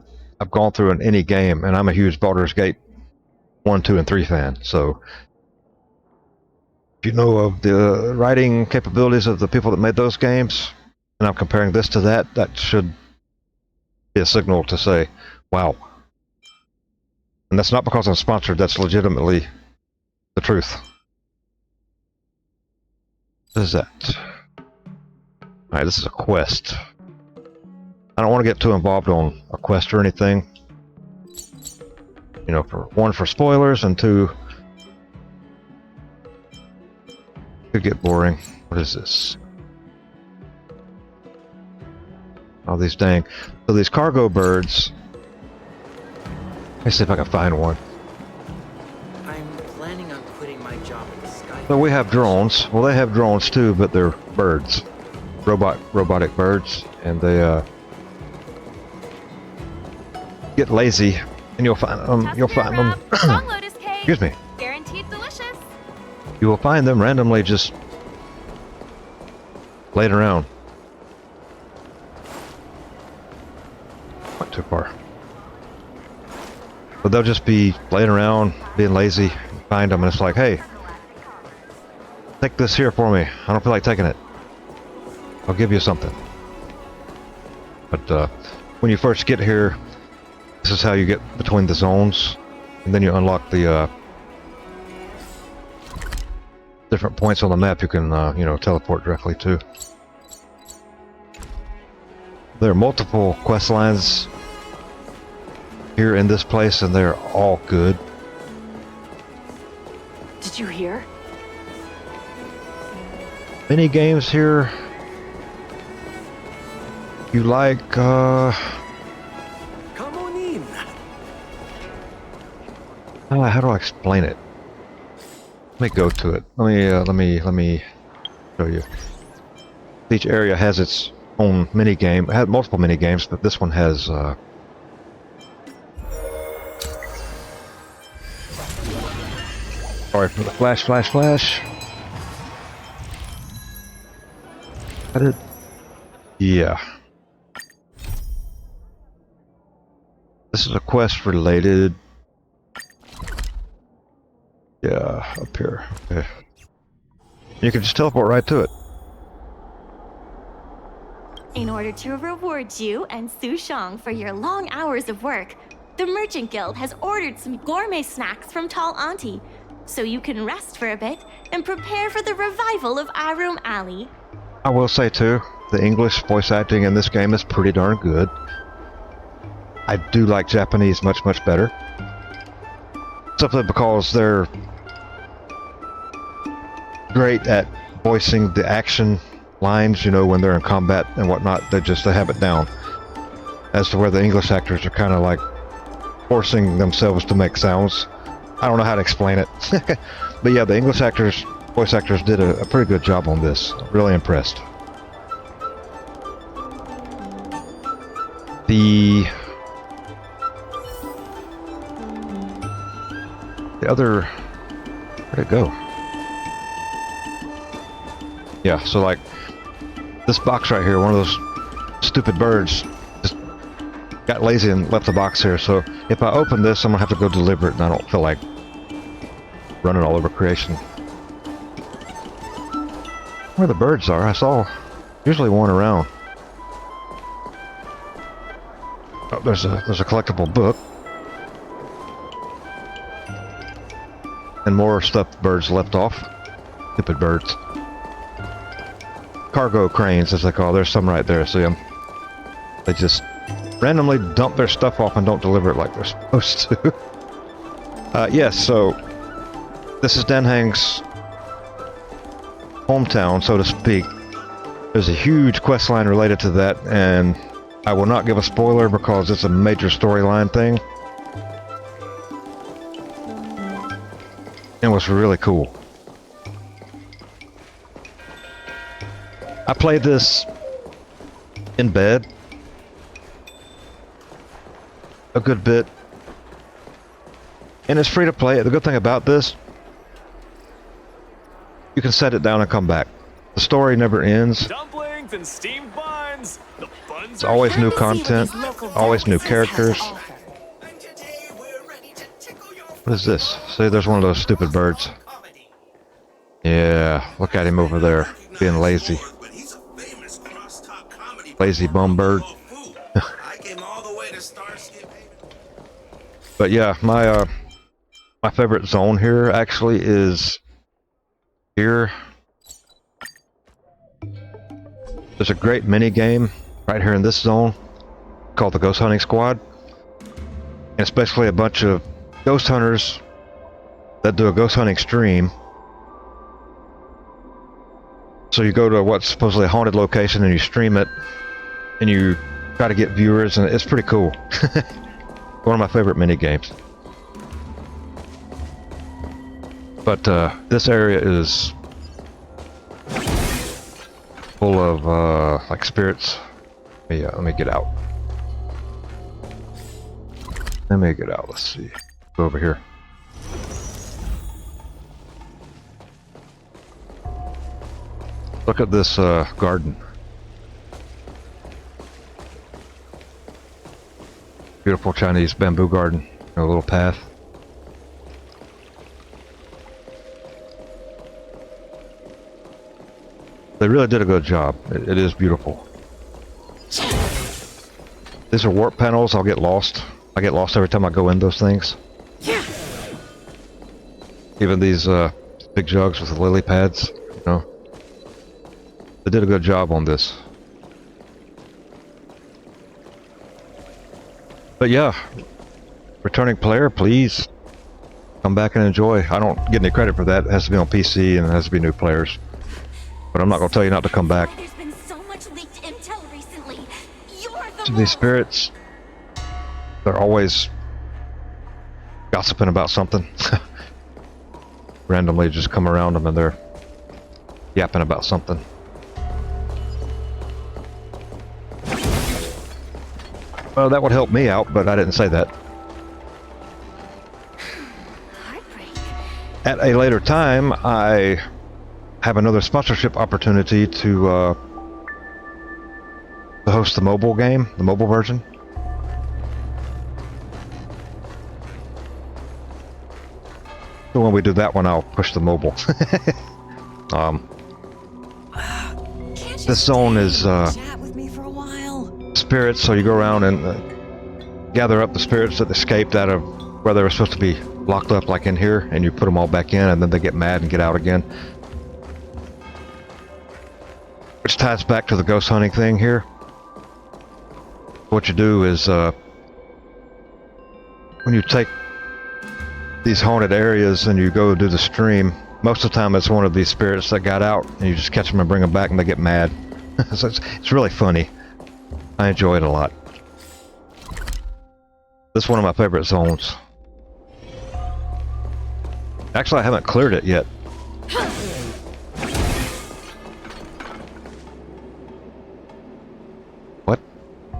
gone through in any game, and I'm a huge Baldur's Gate 1, 2, and 3 fan, so if you know of the writing capabilities of the people that made those games, and I'm comparing this to that, that should be a signal to say, wow. And that's not because I'm sponsored, that's legitimately the truth. What is that? Alright, this is a quest. I don't want to get too involved on a quest or anything. You know, for 1, for spoilers, and 2, could get boring. What is this? Oh, these dang. So these cargo birds. Let me see if I can find one. I'm planning on quitting my job at the Sky. So we have drones. Well, they have drones too, but they're birds. Robotic birds. And they get lazy. And you'll find them. Song Lotus cake. Excuse me. Guaranteed delicious. You will find them randomly just laying around. Not too far. But they'll just be laying around, being lazy. You find them and it's like, hey, take this here for me. I don't feel like taking it. I'll give you something. But when you first get here, this is how you get between the zones. And then you unlock the different points on the map you can, you know, teleport directly to. There are multiple quest lines here in this place, and they're all good. Did you hear? Mini games here. You like, Come on in. how do I explain it? Let me go to it. Let me show you. Each area has its own mini game. It had multiple mini games, but this one has sorry for the flash. Got it? Yeah. This is a quest related. Yeah, up here. Okay. You can just teleport right to it. In order to reward you and Su Shang for your long hours of work, the Merchant Guild has ordered some gourmet snacks from Tall Auntie, so you can rest for a bit and prepare for the revival of Iroom Alley. I will say too, the English voice acting in this game is pretty darn good. I do like Japanese much better. Simply because they're great at voicing the action lines, you know, when they're in combat and whatnot. They have it down. As to where the English actors are kind of like forcing themselves to make sounds. I don't know how to explain it. But yeah, the English actors, voice actors did a pretty good job on this. Really impressed. The other... where'd it go? Yeah, so like this box right here, one of those stupid birds just got lazy and left the box here. So if I open this, I'm gonna have to go deliver it, and I don't feel like running all over creation. Where the birds are, I saw usually one around. Oh, there's a collectible book. And more stuffed birds left off. Stupid birds. Cargo cranes, as they call. There's some right there. See them? They just randomly dump their stuff off and don't deliver it like they're supposed to. Yes, so this is Danhang's hometown, so to speak. There's a huge quest line related to that, and I will not give a spoiler because it's a major storyline thing. It was really cool. I played this in bed a good bit, and it's free to play. The good thing about this, you can set it down and come back. The story never ends. Dumplings and steamed buns. The buns It's always new content, always new characters. What is this? See, there's one of those stupid birds. Yeah, look at him over there, being lazy. Lazy bum bird. But yeah, my favorite zone here actually is here. There's a great mini game right here in this zone called the Ghost Hunting Squad, and especially a bunch of ghost hunters that do a ghost hunting stream. So you go to what's supposedly a haunted location and you stream it, and you try to get viewers, and it's pretty cool. One of my favorite mini games. But this area is full of like spirits. Let me get out. Let me get out. Let's see. Go over here. Look at this garden. Beautiful Chinese bamboo garden. A little path. They really did a good job. It is beautiful. These are warp panels. I'll get lost. I get lost every time I go in those things. Even these big jugs with the lily pads, you know. They did a good job on this. But yeah, returning player, please come back and enjoy. I don't get any credit for that. It has to be on PC and it has to be new players. But I'm not going to tell you not to come back. There's been so much leaked intel recently. You're the To these spirits, they're always gossiping about something. Randomly just come around them and they're yapping about something. Well, that would help me out, but I didn't say that. heartbreak. At a later time, I have another sponsorship opportunity to host the mobile game, the mobile version. So when we do that one, I'll push the mobile. This zone is spirits, so you go around and gather up the spirits that escaped out of where they were supposed to be locked up, like in here, and you put them all back in, and then they get mad and get out again. Which ties back to the ghost hunting thing here. What you do is, when you take these haunted areas and you go do the stream, Most of the time it's one of these spirits that got out, and you just catch them and bring them back and they get mad. So it's really funny. I enjoy it a lot. This is one of my favorite zones. Actually, I haven't cleared it yet. What?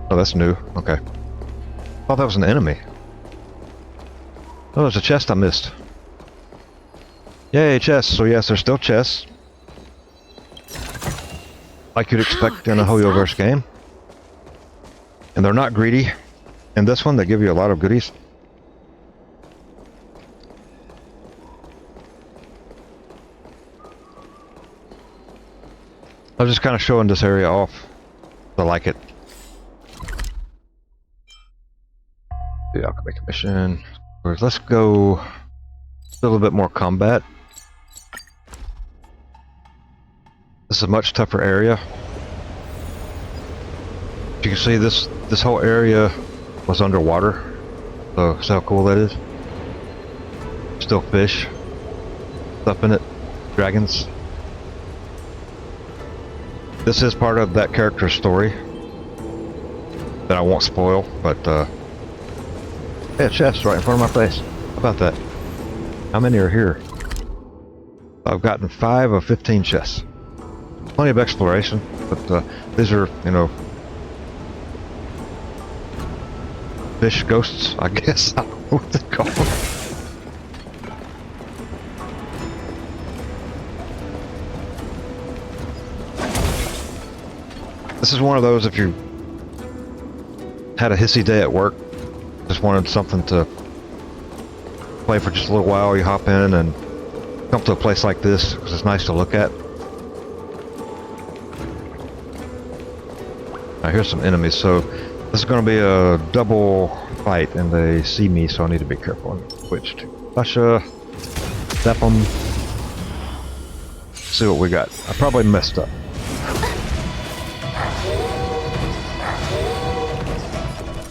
Oh, that's new. Okay. Oh, that was an enemy. Oh, there's a chest I missed. Yay, chests. So yes, there's still chests. Like you'd expect in a Hoyoverse game. And they're not greedy. In this one, they give you a lot of goodies. I'm just kind of showing this area off. I like it. The alchemy commission. Let's go a little bit more combat. This is a much tougher area. You can see this whole area was underwater. So see how cool that is? Still fish. Stuff in it. Dragons. This is part of that character's story that I won't spoil, but hey, a chest right in front of my face. How about that? How many are here? I've gotten 5 of 15 chests. Plenty of exploration, but these are, you know, fish ghosts, I guess. I don't know what they're called. This is one of those, if you had a hissy day at work, just wanted something to play for just a little while, you hop in and come to a place like this because it's nice to look at. Now here's some enemies, so this is going to be a double fight and they see me, so I need to be careful on which to. Sasha, zap them. See what we got. I probably messed up.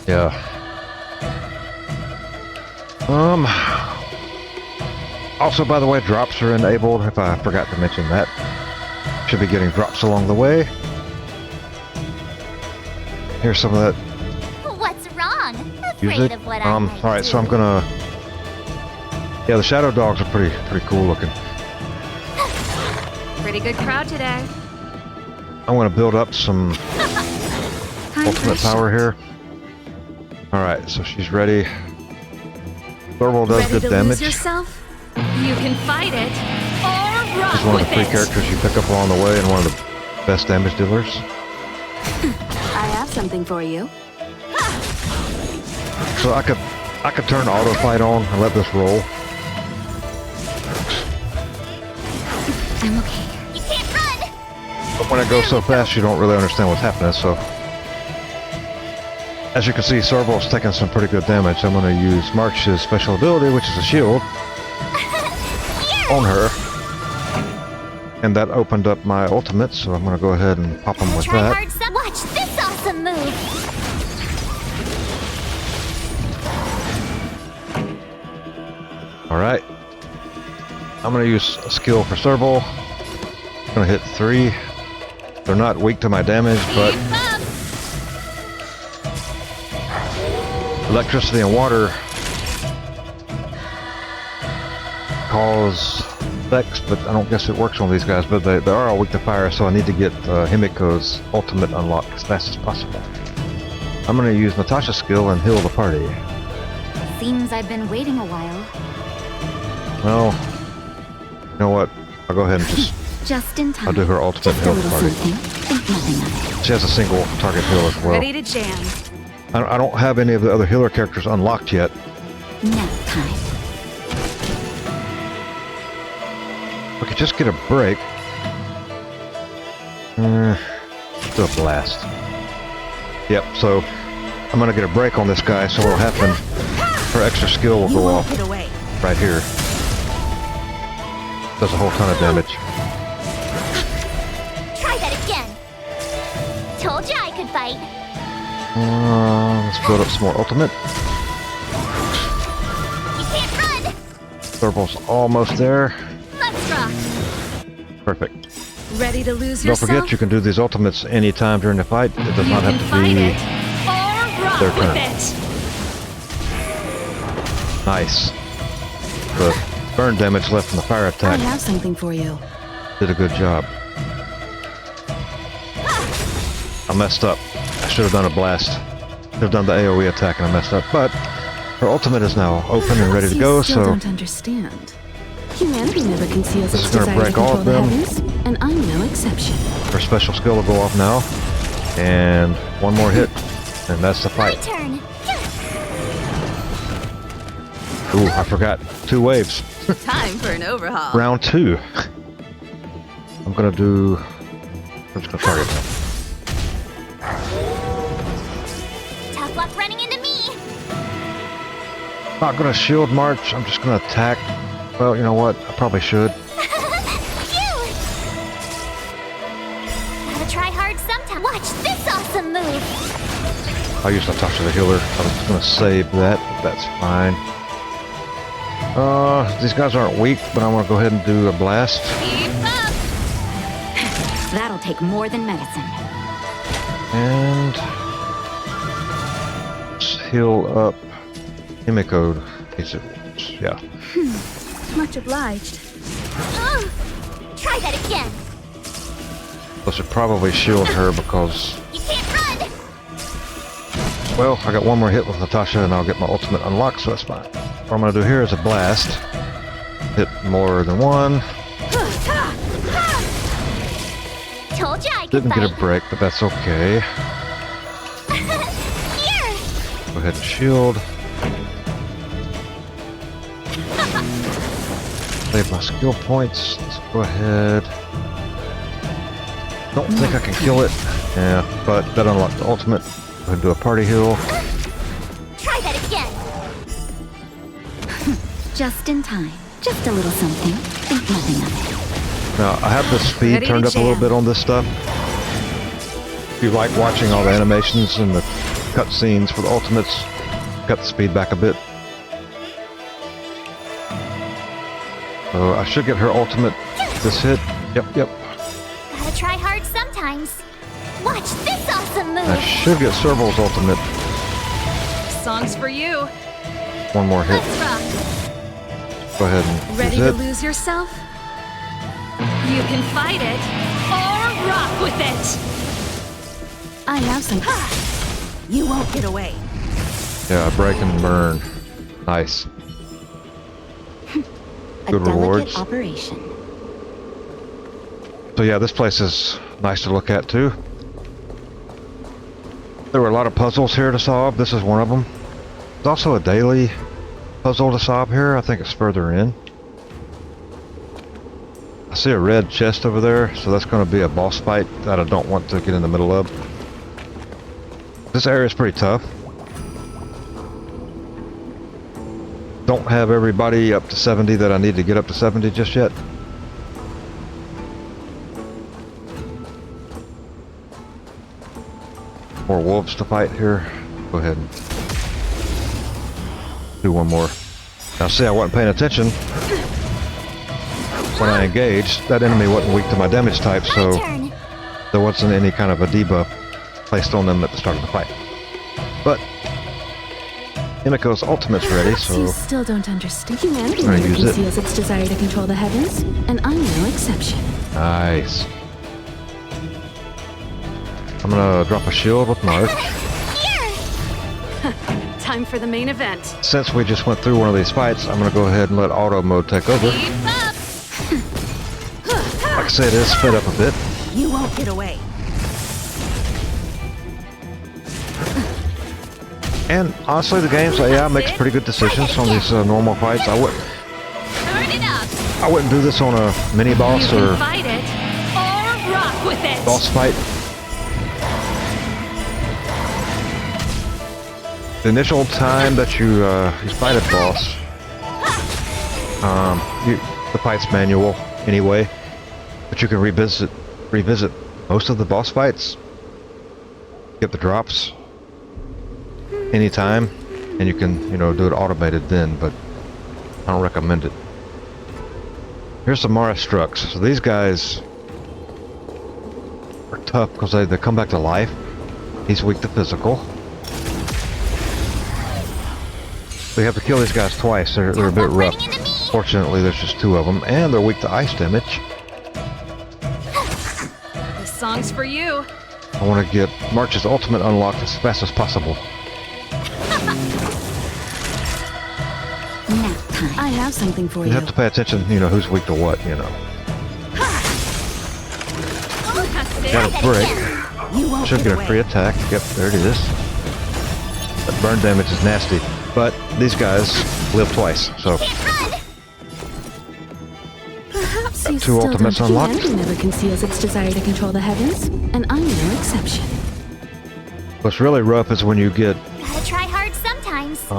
Yeah. Also, by the way, drops are enabled, if I forgot to mention that. Should be getting drops along the way. Here's some of that What's wrong? Afraid music. of what I might Alright, so do. I'm gonna... Yeah, the shadow dogs are pretty cool looking. Pretty good crowd today. I'm gonna build up some ultimate power here. Alright, so she's ready. Thorvald does Ready good to damage. lose yourself? You can fight it or rock She's one of with the 3 it. characters you pick up along the way and one of the best damage dealers. I have something for you. So I could turn auto fight on and let this roll. I'm okay. You can't run! But when it goes so fast you don't really understand what's happening, so... As you can see, Sorbo's taking some pretty good damage. I'm going to use March's special ability, which is a shield, on her. And that opened up my ultimate, so I'm going to go ahead and pop him with Try that. hard some. Watch this awesome move! Alright. I'm going to use a skill for Sorbo. I'm going to hit 3. They're not weak to my damage, but electricity and water cause effects, but I don't guess it works on these guys, but they are all weak to fire, so I need to get Himiko's ultimate unlocked as fast as possible. I'm going to use Natasha's skill and heal the party. Seems I've been waiting a while. Well, you know what? I'll go ahead and Just in time. I'll do her ultimate Just a heal the little party. something. Think nothing of it. She has a single target heal as well. Ready to jam. I don't have any of the other healer characters unlocked yet. Nap time. We could just get a break. Do a blast. Yep, so I'm gonna get a break on this guy, so what'll happen, her extra skill will go off Get away. right here. Does a whole ton of damage. Try that again. Told you I could fight. Let's build up some more ultimate. You can't run. Thurbal's almost there. Let's rock. Perfect. Ready to lose Don't yourself? forget, you can do these ultimates anytime during the fight. It does not You have can to fight be it or rock their with turn. it. Nice. The burn damage left from the fire I attack have something for you. did a good job. I messed up. I should have done a blast. Should have done the AoE attack and I messed up. But her ultimate is now open and ready to You go, still so don't understand. Humanity never conceals This its is gonna desire to break all control of the them. heavens, and I'm no exception. her special skill will go off now. And one more hit, and that's the My fight. turn. Ooh, I forgot. 2 waves. Time for an overhaul. Round 2. I'm just gonna target him. Tough luck running into me. Not gonna shield march, I'm just gonna attack. Well, you know what? I probably should. Phew! Gotta try hard sometime. Watch this awesome move. I'll use Natasha the healer. I was gonna save that, but that's fine. These guys aren't weak, but I'm gonna go ahead and do a blast. Keep up. That'll take more than medicine. And let's heal up Himiko. Yeah. Much obliged. Try that again. I should probably shield her because, You can't run. well, I got one more hit with Natasha and I'll get my ultimate unlocked, so that's fine. What I'm gonna do here is a blast. Hit more than one. Told you I could Didn't fight. get a break, but that's okay. Here. Go ahead and shield. Save my skill points. Let's go ahead. Don't think I can kill it. Yeah, but that unlocked the ultimate. Go ahead and do a party heal. Try that again. Just in time. Just a little something. Think nothing of it. Now, I have the speed Ready to turned up a little jam. bit on this stuff. If you like watching all the animations and the cutscenes for the ultimates, cut the speed back a bit. So I should get her ultimate this hit. Yep. Gotta try hard sometimes. Watch this awesome move. I should get Serval's ultimate. Songs for you. One more hit. Let's rock. Go ahead and Ready use to it. lose yourself? You can fight it or rock with it. I have some. You won't get away. Yeah, break and burn. Nice. A Good delicate rewards. operation. So yeah, this place is nice to look at too. There were a lot of puzzles here to solve. This is one of them. There's also a daily puzzle to solve here. I think it's further in. I see a red chest over there, so that's going to be a boss fight that I don't want to get in the middle of. This area is pretty tough. Don't have everybody up to 70 that I need to get up to 70 just yet. More wolves to fight here. Go ahead and do one more. Now see, I wasn't paying attention when I engaged. That enemy wasn't weak to my damage type, My so turn. there wasn't any kind of a debuff placed on them at the start of the fight. But Himiko's ultimate's ready, Perhaps so you still don't understand. Humanity I'm gonna never use it. conceals its desire to control the heavens, and I'm no exception. nice. I'm gonna drop a shield with March. Here. Time for the main event. Since we just went through one of these fights, I'm gonna go ahead and let auto mode take over. Keep up. Like I said, it is sped up a bit. You won't get away. And honestly, the game's AI makes pretty good decisions on these normal fights. Turn it up. I wouldn't do this on a mini You boss can or fight it or rock with it. boss fight. The initial time that you fight a boss, the fight's manual anyway, but you can revisit most of the boss fights, get the drops anytime, and you can do it automated then, but I don't recommend it. Here's some Mara Strux. So these guys are tough because they come back to life. He's weak to physical. We have to kill these guys twice. They're a bit rough. Fortunately, there's just 2 of them, and they're weak to ice damage. This song's for you. I want to get March's ultimate unlocked as fast as possible. Nap time. I have something for You you. have to pay attention, you know, who's weak to what, you know. Got a break. You won't Should get get a away. free attack. Yep, there it is. That burn damage is nasty, but these guys live twice, so Perhaps you two still ultimates don't. unlocked. Humanity never conceals its desire to control the heavens, and I'm no exception. what's really rough is when you get Gotta try hard sometimes.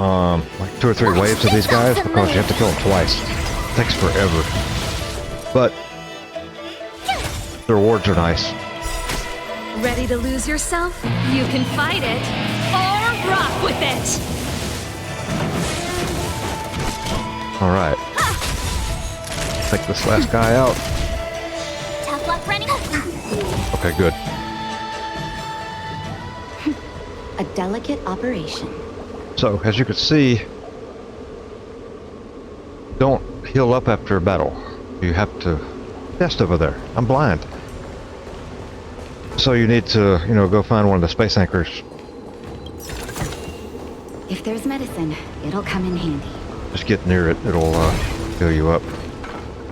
like 2 or 3 waves of these guys because you have to kill them twice. It takes forever, but the rewards are nice. Ready to lose yourself? You can fight it or rock with it. All right, take this last guy out. Tough luck running. Okay, good. A delicate operation. So, as you can see, don't heal up after a battle. You have to test over there. I'm blind. So you need to, you know, go find one of the space anchors. If there's medicine, it'll come in handy. Just get near it. It'll heal you up.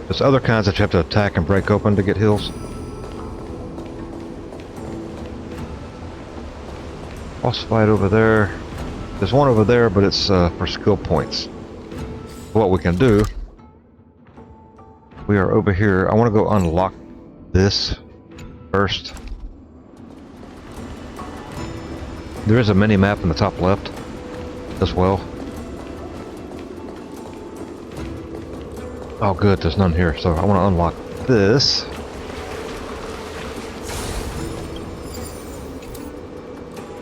There's other kinds that you have to attack and break open to get heals. Boss fight over there. There's one over there, but it's for skill points. What we can do, we are over here. I want to go unlock this first. There is a mini map in the top left as well. Oh good, there's none here, so I want to unlock this.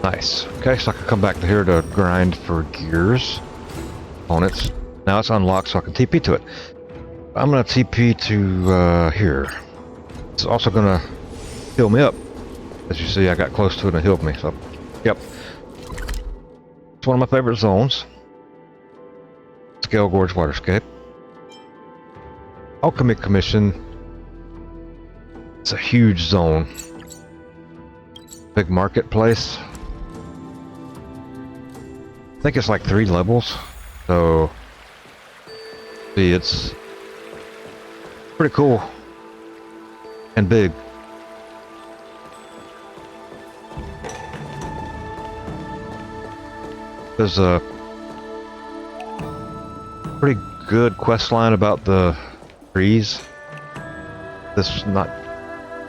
Nice. Okay, so I can come back to here to grind for gears. Opponents. Now it's unlocked, so I can TP to it. I'm gonna TP to here. It's also gonna heal me up. As you see, I got close to it and it healed me, so yep. It's one of my favorite zones. Scale Gorge Waterscape. Alchemy Commission. It's a huge zone. Big marketplace. I think it's like 3 levels. So, see, it's pretty cool and big. There's a pretty good quest line about the trees. This not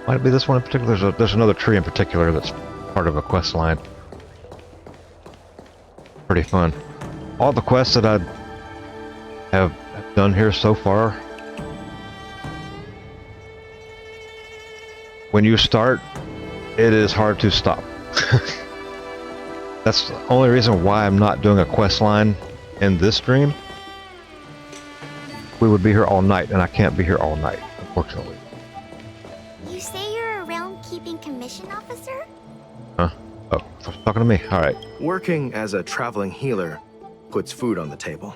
might be this one in particular. There's another tree in particular that's part of a quest line. Pretty fun. All the quests that I have done here so far, when you start, it is hard to stop. That's the only reason why I'm not doing a quest line in this stream. We would be here all night, and I can't be here all night, unfortunately. You say you're a realm-keeping commission officer? Huh? Oh, talking to me. All right. Working as a traveling healer puts food on the table.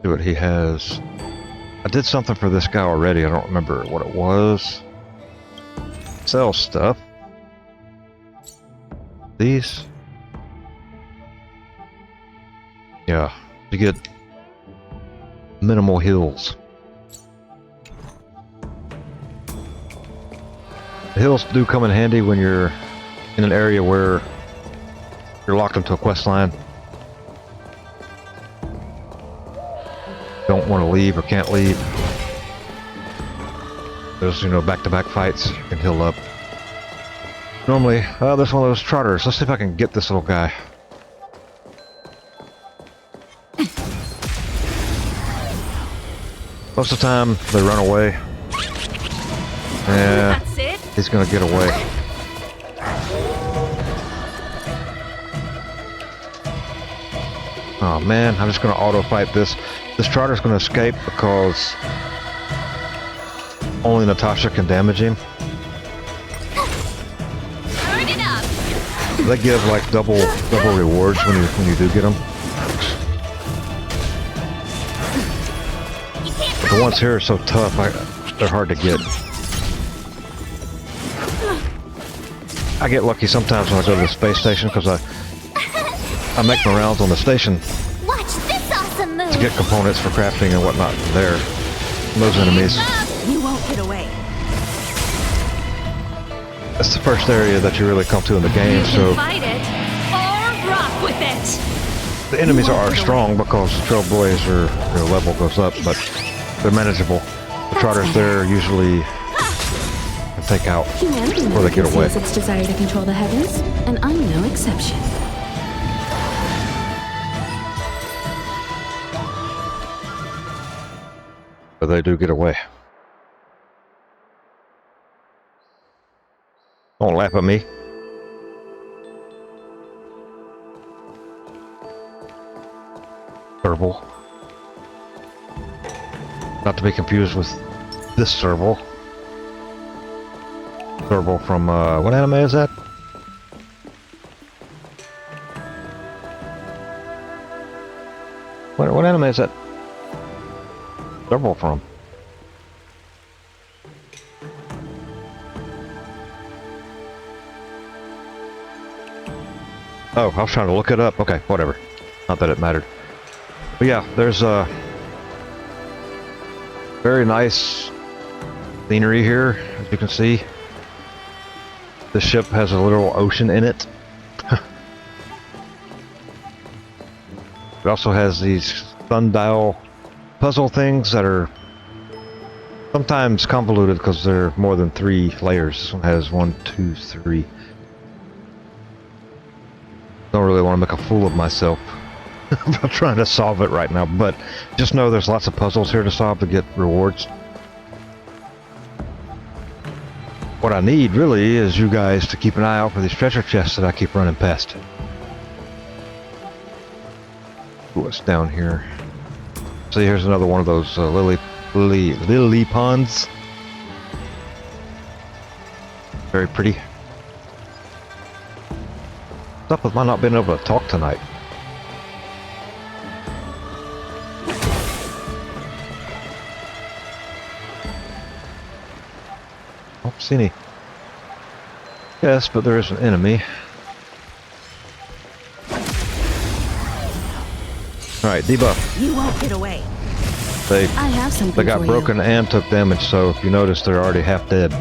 See what he has. I did something for this guy already. I don't remember what it was. Sell stuff. These. Yeah, to get minimal heals. The heals do come in handy when you're in an area where you're locked into a quest line. Don't want to leave or can't leave. There's, you know, back-to-back fights. You can heal up. Normally, there's one of those trotters. Let's see if I can get this little guy. Most of the time, they run away. Yeah, That's it. he's gonna get away. Oh man, I'm just gonna auto fight this. This Trotters going to escape because only Natasha can damage him. Turn it up. They give like double rewards when you do get them. You can't But the ones here are so tough, they're hard to get. I get lucky sometimes when I go to the space station because I make my rounds on the station watch this awesome move. to get components for crafting and whatnot there. Those enemies. You won't get away. That's the first area that you really come to in the game, so Fight it or rock with it. the enemies are strong because the Trailblazer level goes up, but they're manageable. The Trotters there usually can take out Humanity before they get away. conceals its desire to control the heavens, and I'm no exception. But they do get away. Don't laugh at me. Serval. Not to be confused with this Serval. Serval from, what anime is that? What anime is that Serval from? Oh, I was trying to look it up. Okay, whatever. Not that it mattered. But yeah, there's a very nice scenery here, as you can see. The ship has a little ocean in it. It also has these sundial puzzle things that are sometimes convoluted because they're more than 3 layers. This one has 1, 2, 3. Don't really want to make a fool of myself about trying to solve it right now, but just know there's lots of puzzles here to solve to get rewards. What I need really is you guys to keep an eye out for these treasure chests that I keep running past. What's down here? See, here's another one of those lily ponds. Very pretty. What's up with my not being able to talk tonight? Don't see any. Yes, but there is an enemy. Alright, debuff. You won't get away. I have something They got for broken you. and took damage, so if you notice, they're already half dead.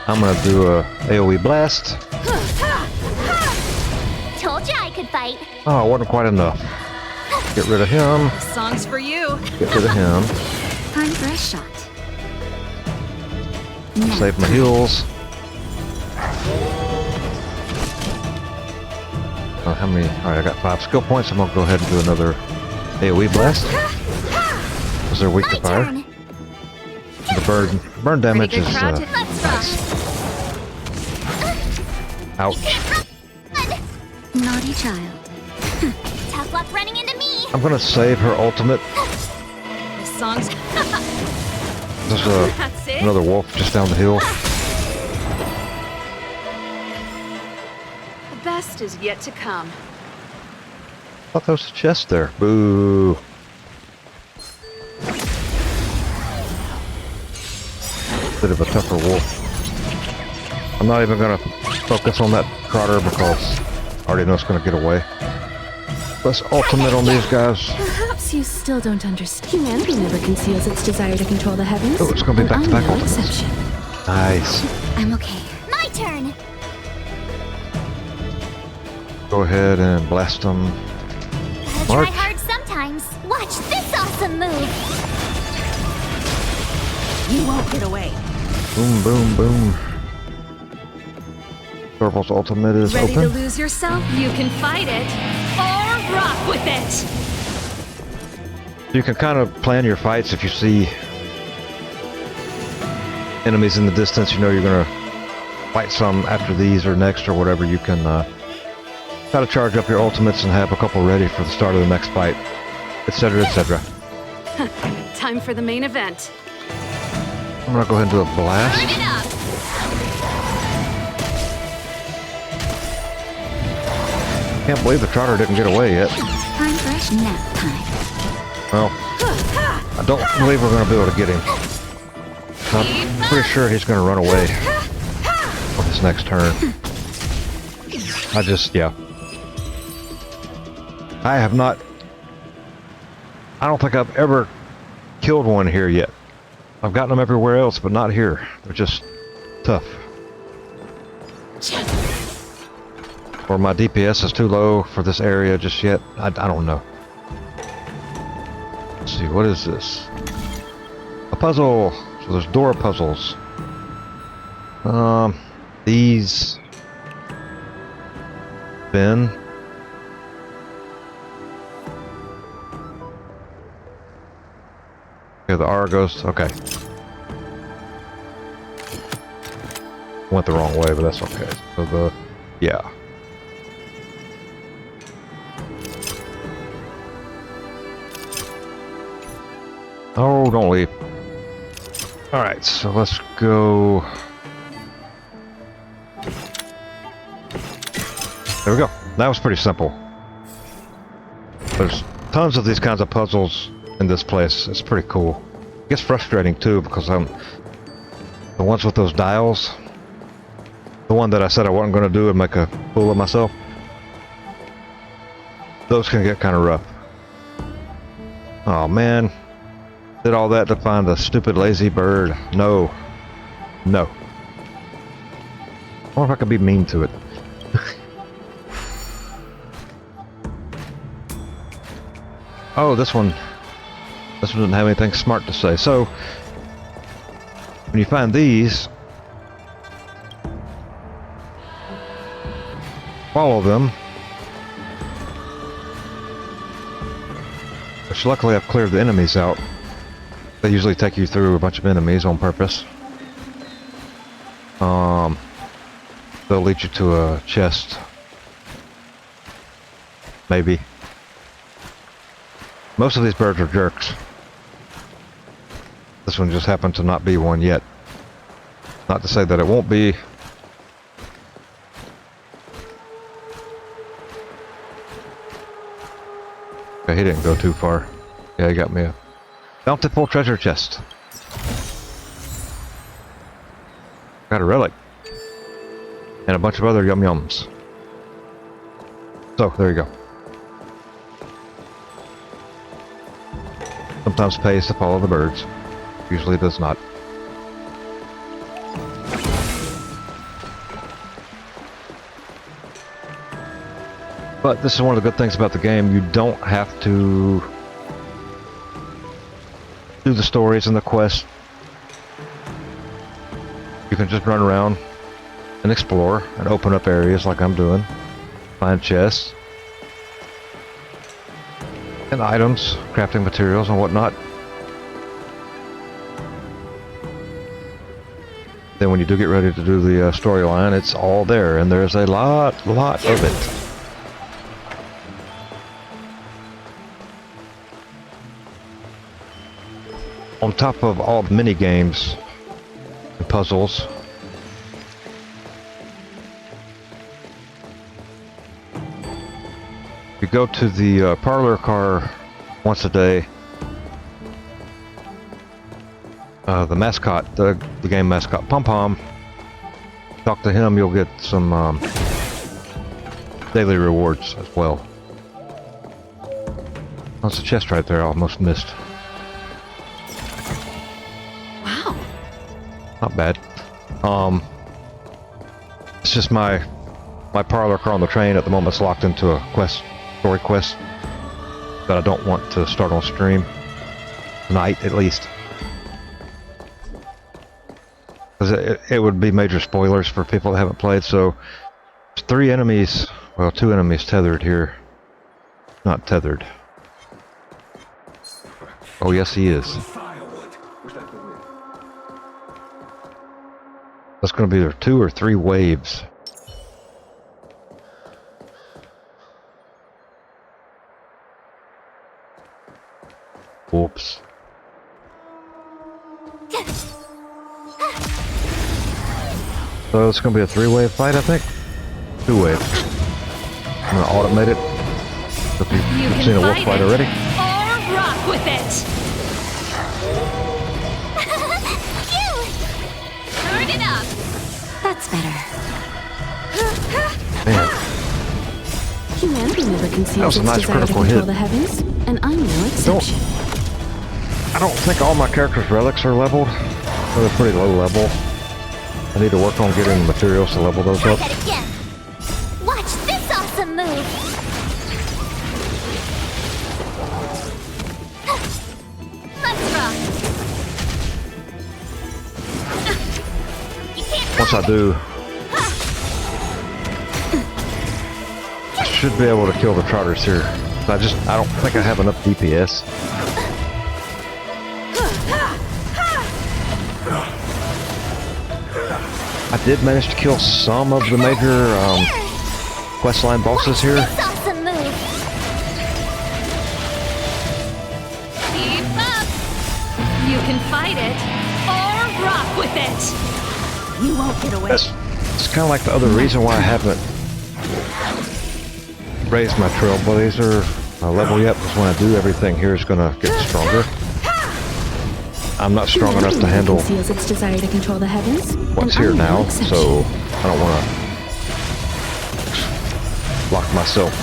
I'm gonna do a AoE blast. Told you I could fight. Oh, it wasn't quite enough. Get rid of him. Song's for you. Get rid of him. Time for a shot. Save my heals. Oh, how many? Alright, I got 5 skill points. I'm gonna go ahead and do another AoE blast. Because they're weak to fire. Turn. The burn damage Pretty good is crowd to- Let's rock. ouch. Naughty child. Tough luck running into me. I'm gonna save her ultimate. This song's. There's That's it. another wolf just down the hill. The best is yet to come. Thought there was a chest there. Boo. Bit of a tougher wolf. I'm not even gonna focus on that Trotter because I already know it's gonna get away. Let's ultimate on these guys. Perhaps you still don't understand. Humanity never conceals its desire to control the heavens. Oh, it's gonna be and back-to-back I'm no ultimates. exception. Nice. I'm okay. My turn. Go ahead and blast them. Gotta March. try hard sometimes. Watch this awesome move. You won't get away. Boom, boom, boom. Serval's ultimate is Ready to open. lose yourself? You can fight it or rock with it. You can kind of plan your fights if you see enemies in the distance. You know you're gonna fight some after these or next or whatever. You can try to charge up your ultimates and have a couple ready for the start of the next fight, etc., etc. Time for the main event. I'm gonna go ahead and do a blast. Turn it up. Can't believe the trotter didn't get away yet. Time for nap time. Well, I don't believe we're gonna be able to get him. I'm pretty sure he's gonna run away on his next turn. Yeah. I don't think I've ever killed one here yet. I've gotten them everywhere else, but not here. They're just tough. Or my DPS is too low for this area just yet. I don't know. Let's see, what is this? A puzzle! So there's door puzzles. These... Spin. Okay, the R goes... Okay. Went the wrong way, but that's okay. So the... Yeah. Oh, don't leave. Alright, so let's go... There we go. That was pretty simple. There's tons of these kinds of puzzles in this place. It's pretty cool. It gets frustrating too because the ones with those dials, the one that I said I wasn't going to do and make a fool of myself, those can get kind of rough. Oh man, did all that to find a stupid lazy bird. No. No. I wonder if I could be mean to it. Oh, this one didn't have anything smart to say. So, when you find these, follow them. Which luckily I've cleared the enemies out. They usually take you through a bunch of enemies on purpose. They'll lead you to a chest. Maybe. Most of these birds are jerks. This one just happened to not be one yet. Not to say that it won't be. Okay, he didn't go too far. Yeah, he got me a bountiful treasure chest. Got a relic. And a bunch of other yum-yums. So, there you go. Sometimes pays to follow the birds. Usually does not. But this is one of the good things about the game. You don't have to do the stories and the quests. You can just run around and explore and open up areas like I'm doing. Find chests. And items, crafting materials and whatnot. Then when you do get ready to do the storyline, it's all there, and there's a lot of it. On top of all the mini games and puzzles, you go to the parlor car once a day. The mascot, the game mascot, Pom Pom. Talk to him, you'll get some daily rewards as well. That's a chest right there, I almost missed. Wow. Not bad. It's just my parlor car on the train at the moment is locked into a story quest that I don't want to start on stream tonight, at least. Because it would be major spoilers for people that haven't played. So there's 3 enemies, well, 2 enemies tethered here. Not tethered. Oh yes, he is. That's going to be either 2 or 3 waves. Oops. So it's gonna be a 3-wave fight, I think. 2-wave. I'm gonna automate it. If you've seen a wolf fight already. Or rock with it. Turn it up. That's better. Man, Humanity never that conceals was a its nice desire to critical control hit. the heavens, and I'm no exception. I don't think all my characters' relics are leveled. So they're pretty low level. I need to work on getting materials to level those Try up. that again. Watch this awesome move. Let's rock. You can't Once I do, I should be able to kill the trotters here. I don't think I have enough DPS. I did manage to kill some of the major questline bosses here. this awesome move. Keep up. You can fight it or rock with it. You won't get away. It's kind of like the other reason why I haven't raised my Trailblazer level yet, because when I do, everything here is going to get stronger. I'm not strong enough to handle Conceals its desire to control the heavens, what's and here I'm no now, exception. so I don't want to lock myself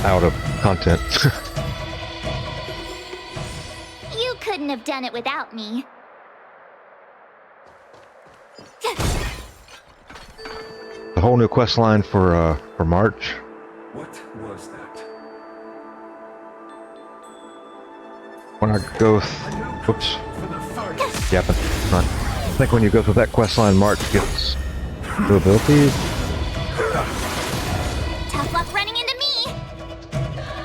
out of content. You couldn't have done it without me. The whole new quest line for March. What was that? When I go, whoops, yapping. I think when you go through that quest line, March gets new abilities, Tough luck running into me.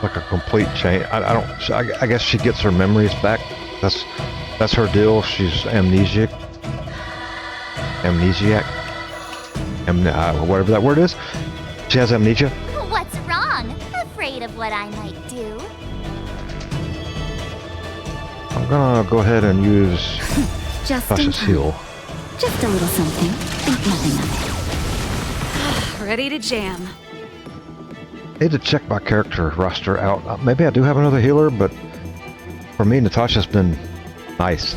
like a complete change. I guess she gets her memories back. That's her deal. She's amnesiac, whatever that word is. She has amnesia. What's wrong? Afraid of what I might do? I'm gonna go ahead and use Just in Tasha's time. heal. Just a little something. Think nothing of it. Ready to jam. Need to check my character roster out. Maybe I do have another healer, but for me, Natasha's been nice.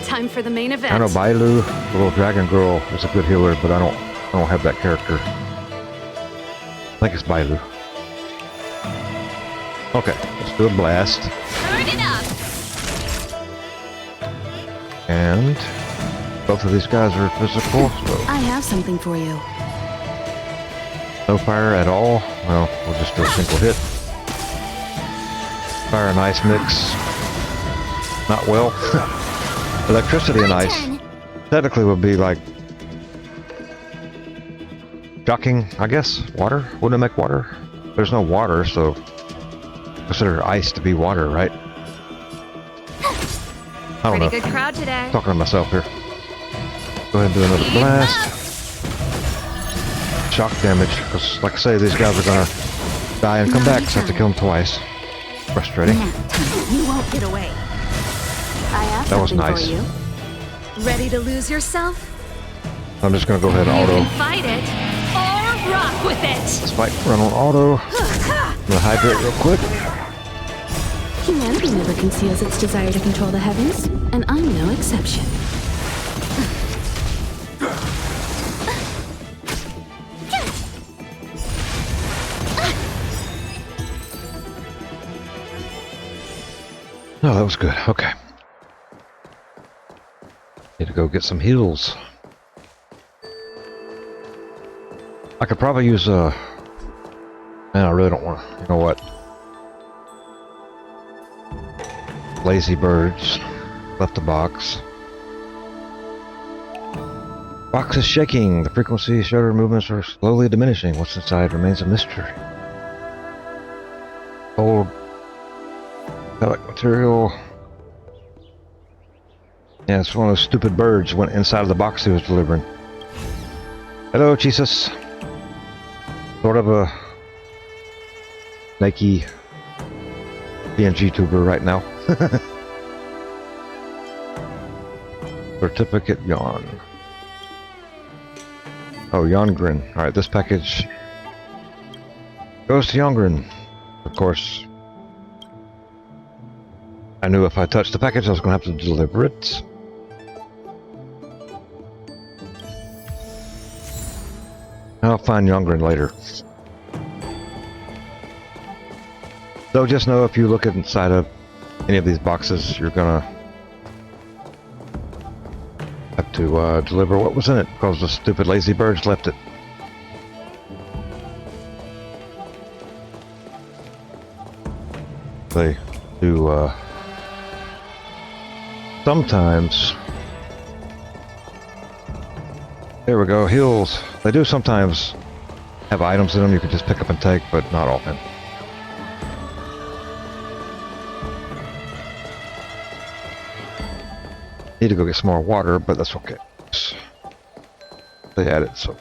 Time for the main event. I know Bailu, the little dragon girl, is a good healer, but I don't have that character. I think it's Bailu. Okay, let's do a blast. Turn it up. And both of these guys are physical, so I have something for you. no fire at all. Well, we'll just do a single hit. Fire and ice mix. Not well. Electricity and My ice turn. technically would be like shocking, I guess. Water? Wouldn't it make water? There's no water, so consider ice to be water, right? I don't Pretty know. good crowd today. Talking to myself here. Go ahead and do another Keep blast. Shock damage, because like I say, these guys are gonna die and come back, so I have to kill them twice. Frustrating. Nap time. You won't get away. I have That was something nice. for you. Ready to lose yourself? I'm just gonna go ahead and You auto. can fight it or rock with it. Let's fight, run on auto. I'm gonna hydrate real quick. Humanity never conceals its desire to control the heavens, and I'm no exception. No, that was good. Okay. Need to go get some heals. I could probably use man, I really don't want to. You know what? Lazy birds. Left the box. Box is shaking. The frequency shutter movements are slowly diminishing. What's inside remains a mystery. Old metallic material. Yeah, it's one of those stupid birds went inside of the box he was delivering. Hello, Jesus. Sort of a Nike PNG tuber right now. Certificate Yawn. Oh, Yongrin. Alright, this package goes to Yongrin. Of course, I knew if I touched the package I was going to have to deliver it. I'll find Yongrin later. So just know if you look inside of any of these boxes, you're gonna have to deliver what was in it, because the stupid lazy birds left it. They do sometimes. There we go, heals. They do sometimes have items in them you can just pick up and take, but not often. Need to go get some more water, but that's okay. They added so.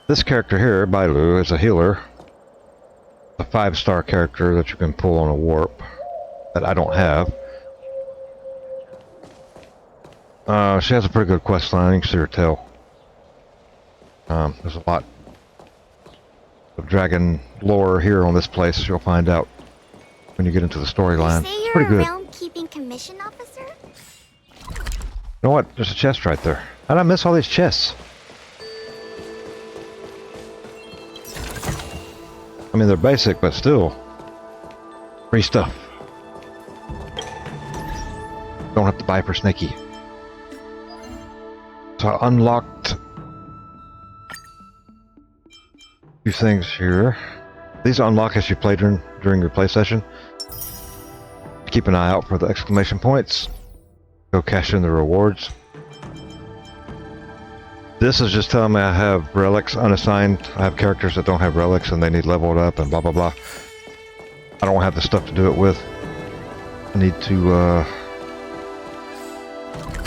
This character here, Bailu, is a healer. A 5-star character that you can pull on a warp that I don't have. She has a pretty good quest line. You can see her tail. There's a lot of dragon lore here on this place. You'll find out when you get into the storyline. You say you're Pretty a good. realm-keeping commission officer? You know what? There's a chest right there. How'd I miss all these chests? I mean, they're basic, but still. Free stuff. Don't have to buy for Snaky. So I unlocked a few things here. These unlock as you play during your play session. Keep an eye out for the exclamation points. Go cash in the rewards. This is just telling me I have relics unassigned. I have characters that don't have relics and they need leveled up and blah blah blah. I don't have the stuff to do it with. I need to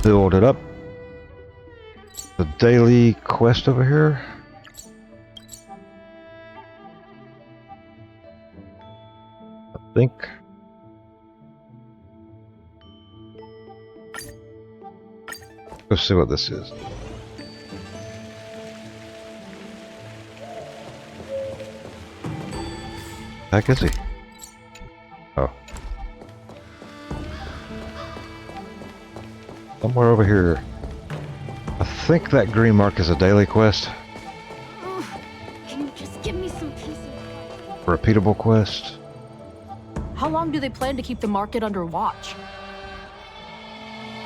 build it up. The daily quest over here. I think. Let's see what this is. Heck is he? Oh. Somewhere over here. I think that green mark is a daily quest. Can you just give me some peace and quiet? Repeatable quest. How long do they plan to keep the market under watch?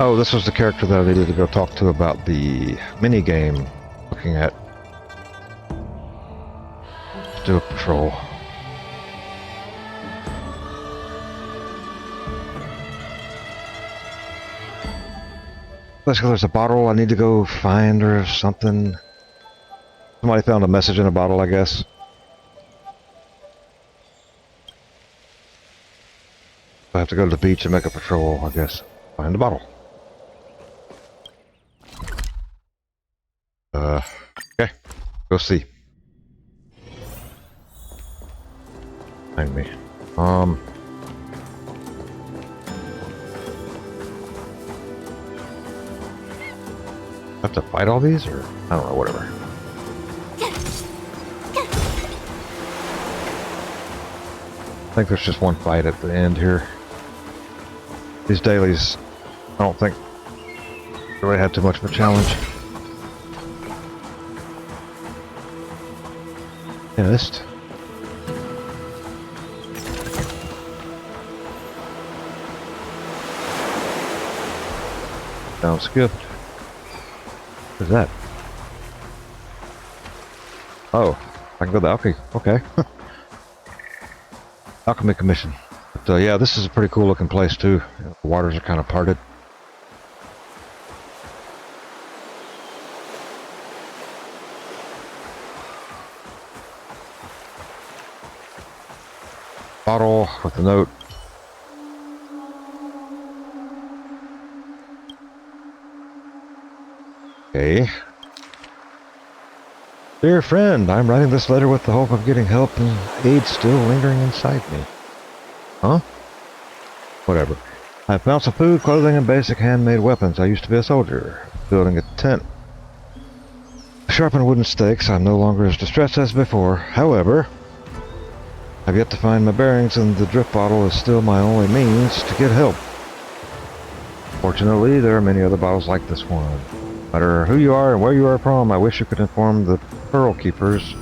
Oh, this was the character that I needed to go talk to about the mini game. Looking at. Let's do a patrol. Basically, there's a bottle I need to go find or something. Somebody found a message in a bottle, I guess. I have to go to the beach and make a patrol, I guess. Find the bottle. Okay. Go see. Find me. Have to fight all these, or I don't know, whatever. I think there's just one fight at the end here. These dailies, I don't think really had too much of a challenge. Yes. Sounds good. What is that? Oh, I can go to the alchemy. Okay. Alchemy commission. But yeah, this is a pretty cool looking place too. The waters are kind of parted. Bottle with a note. Okay. Dear friend, I'm writing this letter with the hope of getting help and aid still lingering inside me. Huh? Whatever. I found some food, clothing, and basic handmade weapons. I used to be a soldier, building a tent. Sharpened wooden stakes. I'm no longer as distressed as before. However, I've yet to find my bearings, and the drift bottle is still my only means to get help. Fortunately, there are many other bottles like this one. No matter who you are and where you are from, I wish you could inform the Pearl Keepers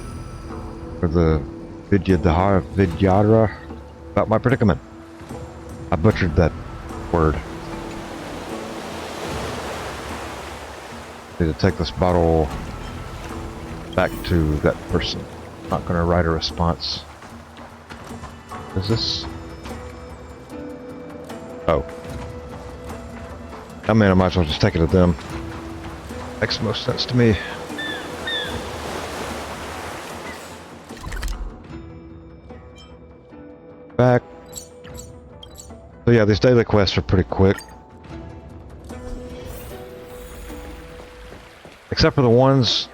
or the Vidyadhara about my predicament. I butchered that word. Need to take this bottle back to that person. Not gonna write a response. Is this? Oh. I mean, I might as well just take it to them. Makes the most sense to me. Back. So yeah, these daily quests are pretty quick. Except for the ones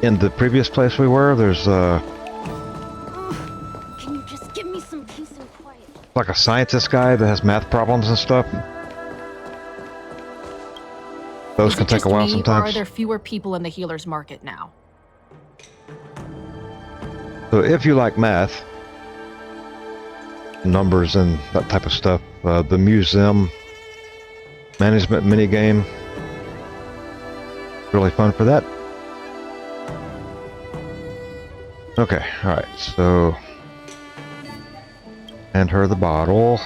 in the previous place we were, there's Can you just give me some peace and quiet? like a scientist guy that has math problems and stuff. Those Is can it take just a while me, Or are sometimes. there fewer people in the healer's market now? So if you like math, numbers and that type of stuff, the museum management minigame, really fun for that. Okay, alright, so hand her the bottle.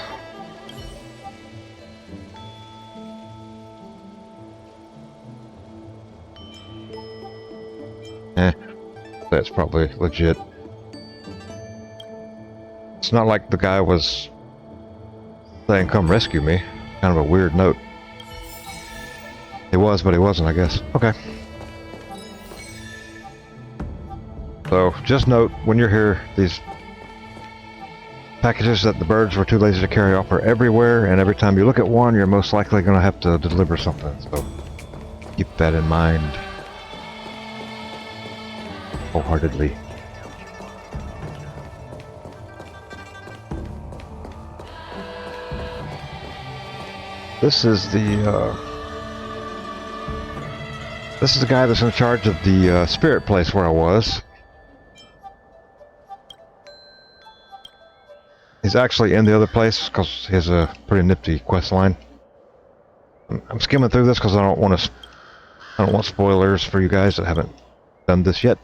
That's probably legit. It's not like the guy was saying, come rescue me. Kind of a weird note. He was, but he wasn't, I guess. Okay. So, just note, when you're here, these packages that the birds were too lazy to carry off are everywhere, and every time you look at one, you're most likely going to have to deliver something. So, keep that in mind. Wholeheartedly. This is the guy that's in charge of the spirit place where I was. He's actually in the other place because he has a pretty nifty quest line. I'm skimming through this because I don't want spoilers for you guys that haven't done this yet.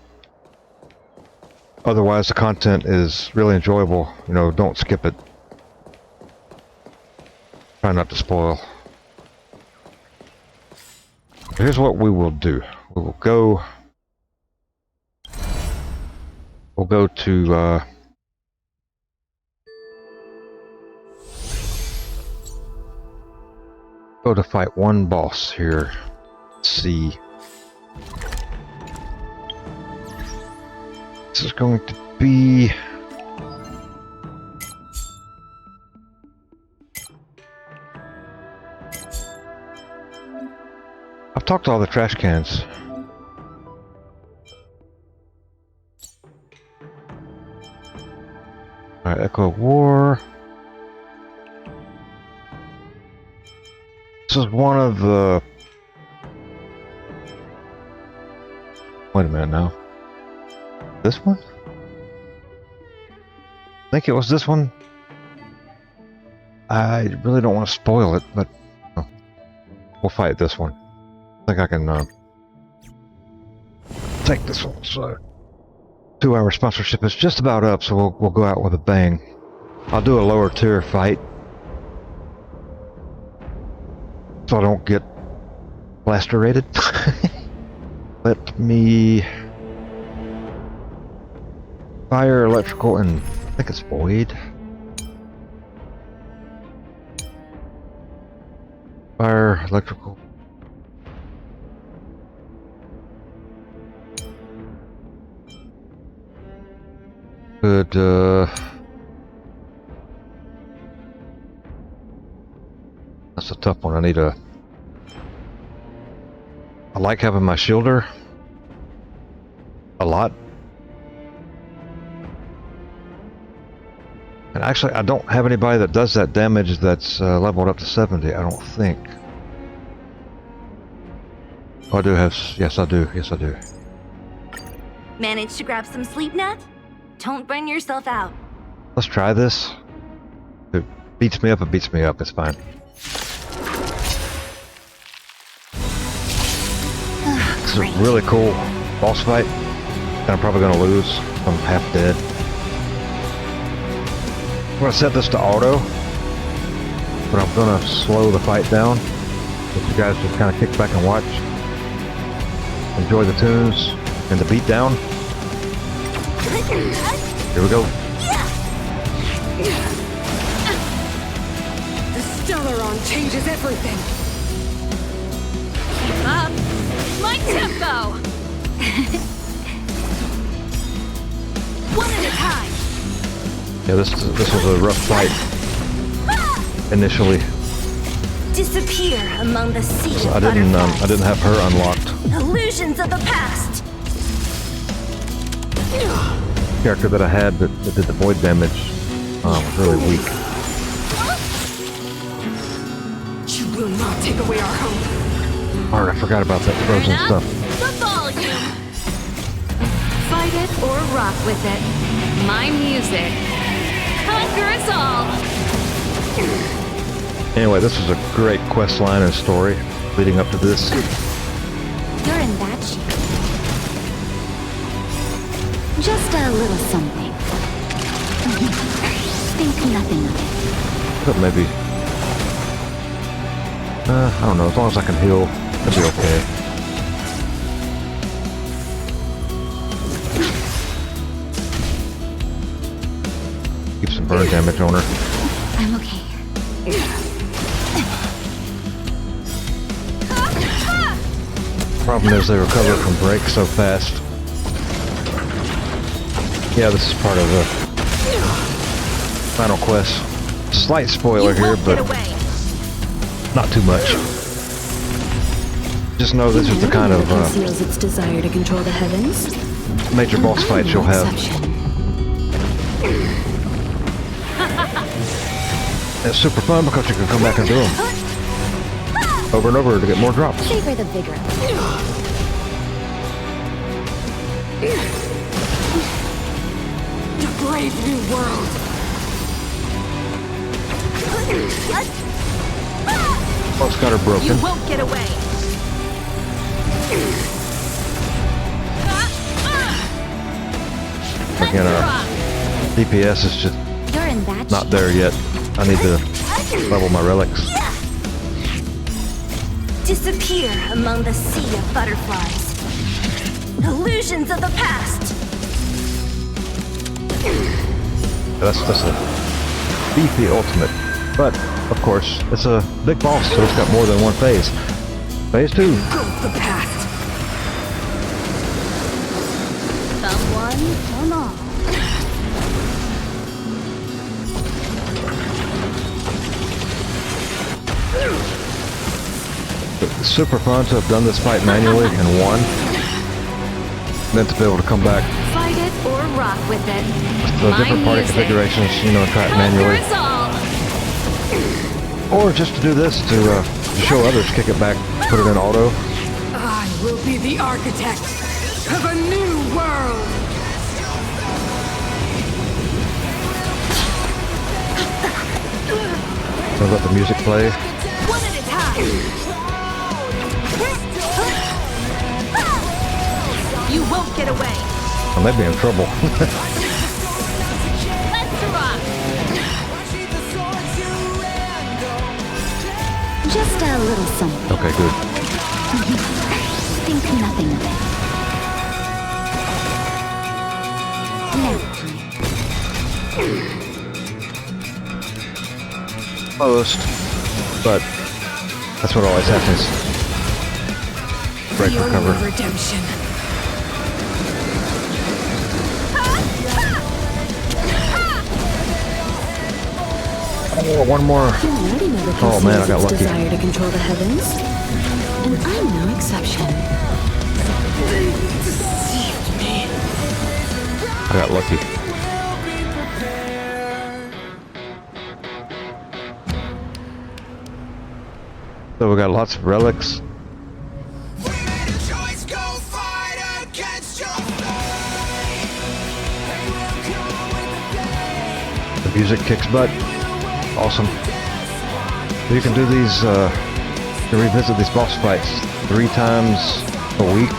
Otherwise, the content is really enjoyable. You know, don't skip it. Try not to spoil. Here's what we will do. We will go. We'll go to. Go to fight one boss here. Let's see. This is going to be. I've talked to all the trash cans. Alright, Echo War. This is one of the... Wait a minute now. This one? I think it was this one. I really don't want to spoil it, but... Oh. We'll fight this one. I think I can take this one. So, 2-hour sponsorship is just about up, so we'll go out with a bang. I'll do a lower tier fight, so I don't get blasterated. Let me fire, electrical, and I think it's void. Fire, electrical. Good, that's a tough one. I like having my shielder a lot. And And actually, I don't have anybody that does that damage that's leveled up to 70, I don't think. Oh, I do have... Yes, I do. Yes, I do. Managed to grab some sleep, Nat? Don't burn yourself out. Let's try this. If it beats me up, it beats me up. It's fine. This is a really cool boss fight. And I'm probably going to lose. I'm half dead. I'm going to set this to auto. But I'm going to slow the fight down. Let you guys just kind of kick back and watch. Enjoy the tunes and the beat down. Here we go. The Stellaron changes everything. Keep up. My tempo. One at a time. Yeah, this was a rough fight initially. Disappear among the sea So of I didn't butterflies. have her unlocked. Illusions of the past. Character that I had that did the void damage was really weak. You will not take away our hope. Alright, I forgot about that frozen Turn up stuff. the volume. Fight it or rock with it. My music conquers all. Anyway, this was a great quest line and story leading up to this. You're in bad shape. Just a little something. Think nothing of it. But maybe... I don't know, as long as I can heal, it'll be okay. Keep some burn damage on her. I'm okay. Problem is they recover from break so fast. Yeah, this is part of the final quest. Slight spoiler here, but not too much. Just know this is the kind of conceals its desire to control the heavens. major boss fights you'll have. It's super fun because you can come back and do them over and over to get more drops. Savor the vigor. The brave new world. Boss got her broken. You won't get away. Again, our DPS is just You're in bad not there yet. I need to level my relics. Disappear among the sea of butterflies. Illusions of the past. That's a beefy ultimate. But, of course, it's a big boss, so it's got more than one phase. Phase 2. Go the past. Someone, come on. It's super fun to have done this fight manually and won. And then to be able to come back Fight it or rock with it. to My different party music configurations, you know, and try it manually. conquers all. Or just to do this to show others, kick it back, put it in auto. I will be the architect of a new world. So let the music play. One at a time. You won't get away. I may be in trouble. Let's rock. Just a little something. Okay, good. Think nothing of it. Nap time. Almost. But that's what always happens. Break, Your recover. redemption. Oh, one more. You already know the Oh man, I got its lucky. desire to control the heavens. And I'm no exception. I got lucky. So we got lots of relics. The music kicks butt. Awesome. So you can do these, you can revisit these boss fights 3 times a week.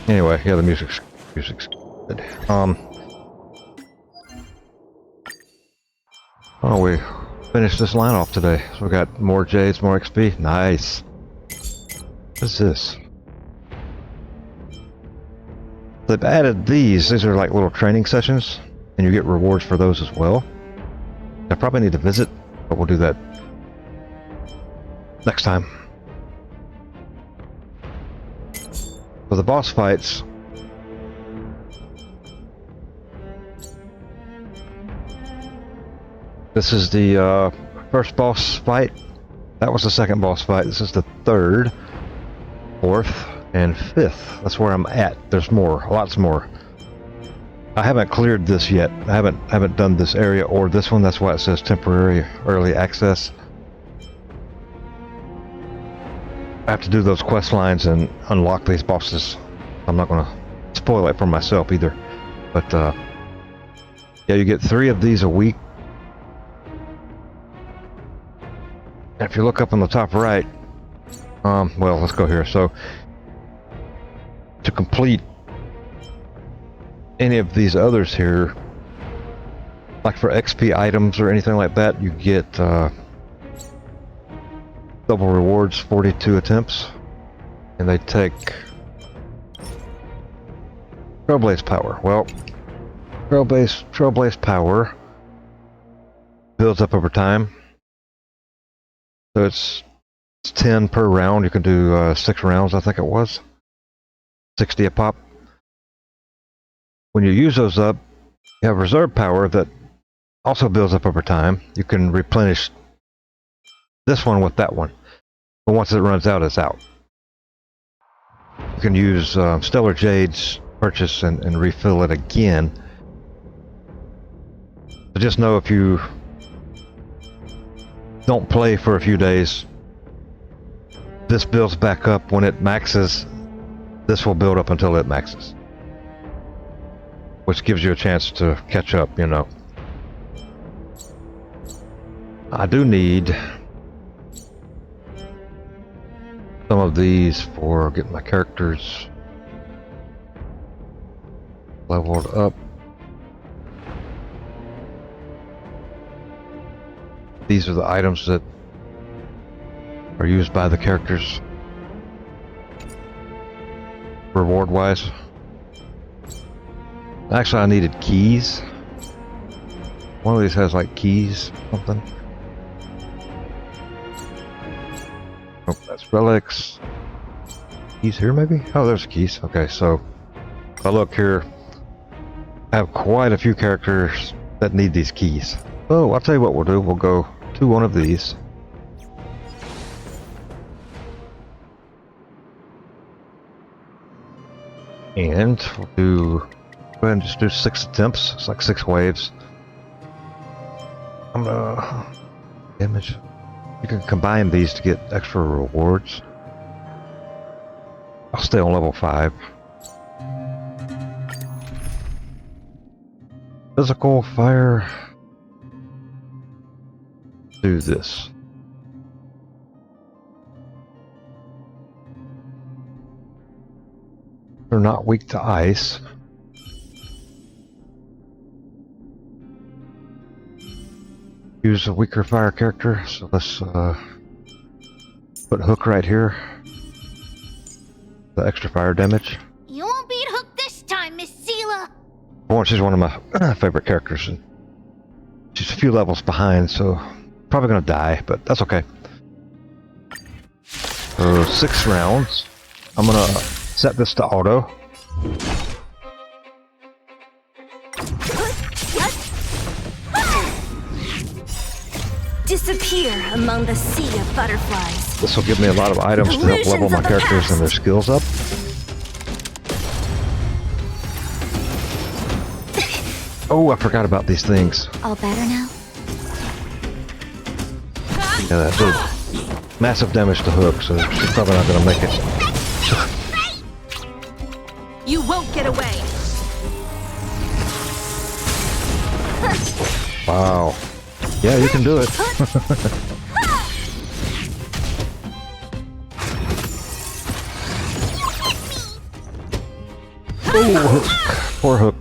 Anyway, yeah, the music's good. Oh, we finished this line off today. So we got more jades, more XP. Nice. What is this? They've added these. These are like little training sessions, and you get rewards for those as well. I probably need to visit, but we'll do that next time. For the boss fights, this is the first boss fight. That was the second boss fight. This is the 3rd, 4th, and 5th. That's where I'm at. There's more, lots more. I haven't cleared this yet. I haven't done this area or this one. That's why it says temporary early access. I have to do those quest lines and unlock these bosses. I'm not gonna spoil it for myself either. But yeah, you get 3 of these a week. And if you look up on the top right, well, let's go here. So to complete any of these others here, like for XP items or anything like that, you get double rewards, 42 attempts, and they take Trailblaze power. Well, Trailblaze power builds up over time, so it's 10 per round. You can do 6 rounds, I think it was, 60 a pop. When you use those up, you have reserve power that also builds up over time. You can replenish this one with that one, but once it runs out, it's out. You can use Stellar Jades, purchase, and refill it again. So just know if you don't play for a few days, this builds back up. When it maxes, this will build up until it maxes, which gives you a chance to catch up, you know. I do need some of these for getting my characters leveled up. These are the items that are used by the characters reward wise. Actually, I needed keys. One of these has like keys, something. Oh, that's relics. Keys here, maybe? Oh, there's keys. Okay, so if I look here, I have quite a few characters that need these keys. Oh, I'll tell you what we'll do. We'll go to one of these. And we'll do, go ahead and just do 6 attempts. It's like 6 waves. I'm gonna damage. You can combine these to get extra rewards. I'll stay on level 5. Physical fire. Do this. They're not weak to ice. Use a weaker fire character, so let's put Hook right here. The extra fire damage. You won't beat Hook this time, Miss Seela. She's one of my favorite characters, and she's a few levels behind, so probably gonna die, but that's okay. So 6 rounds. I'm gonna set this to auto. Disappear among the sea of butterflies. This will give me a lot of items to help level my characters and their skills up. Oh, I forgot about these things. All better now? Yeah, that did massive damage to Hook, so she's probably not gonna make it. You won't get away. Wow. Yeah, you can do it. Oh, Hook. Poor Hook.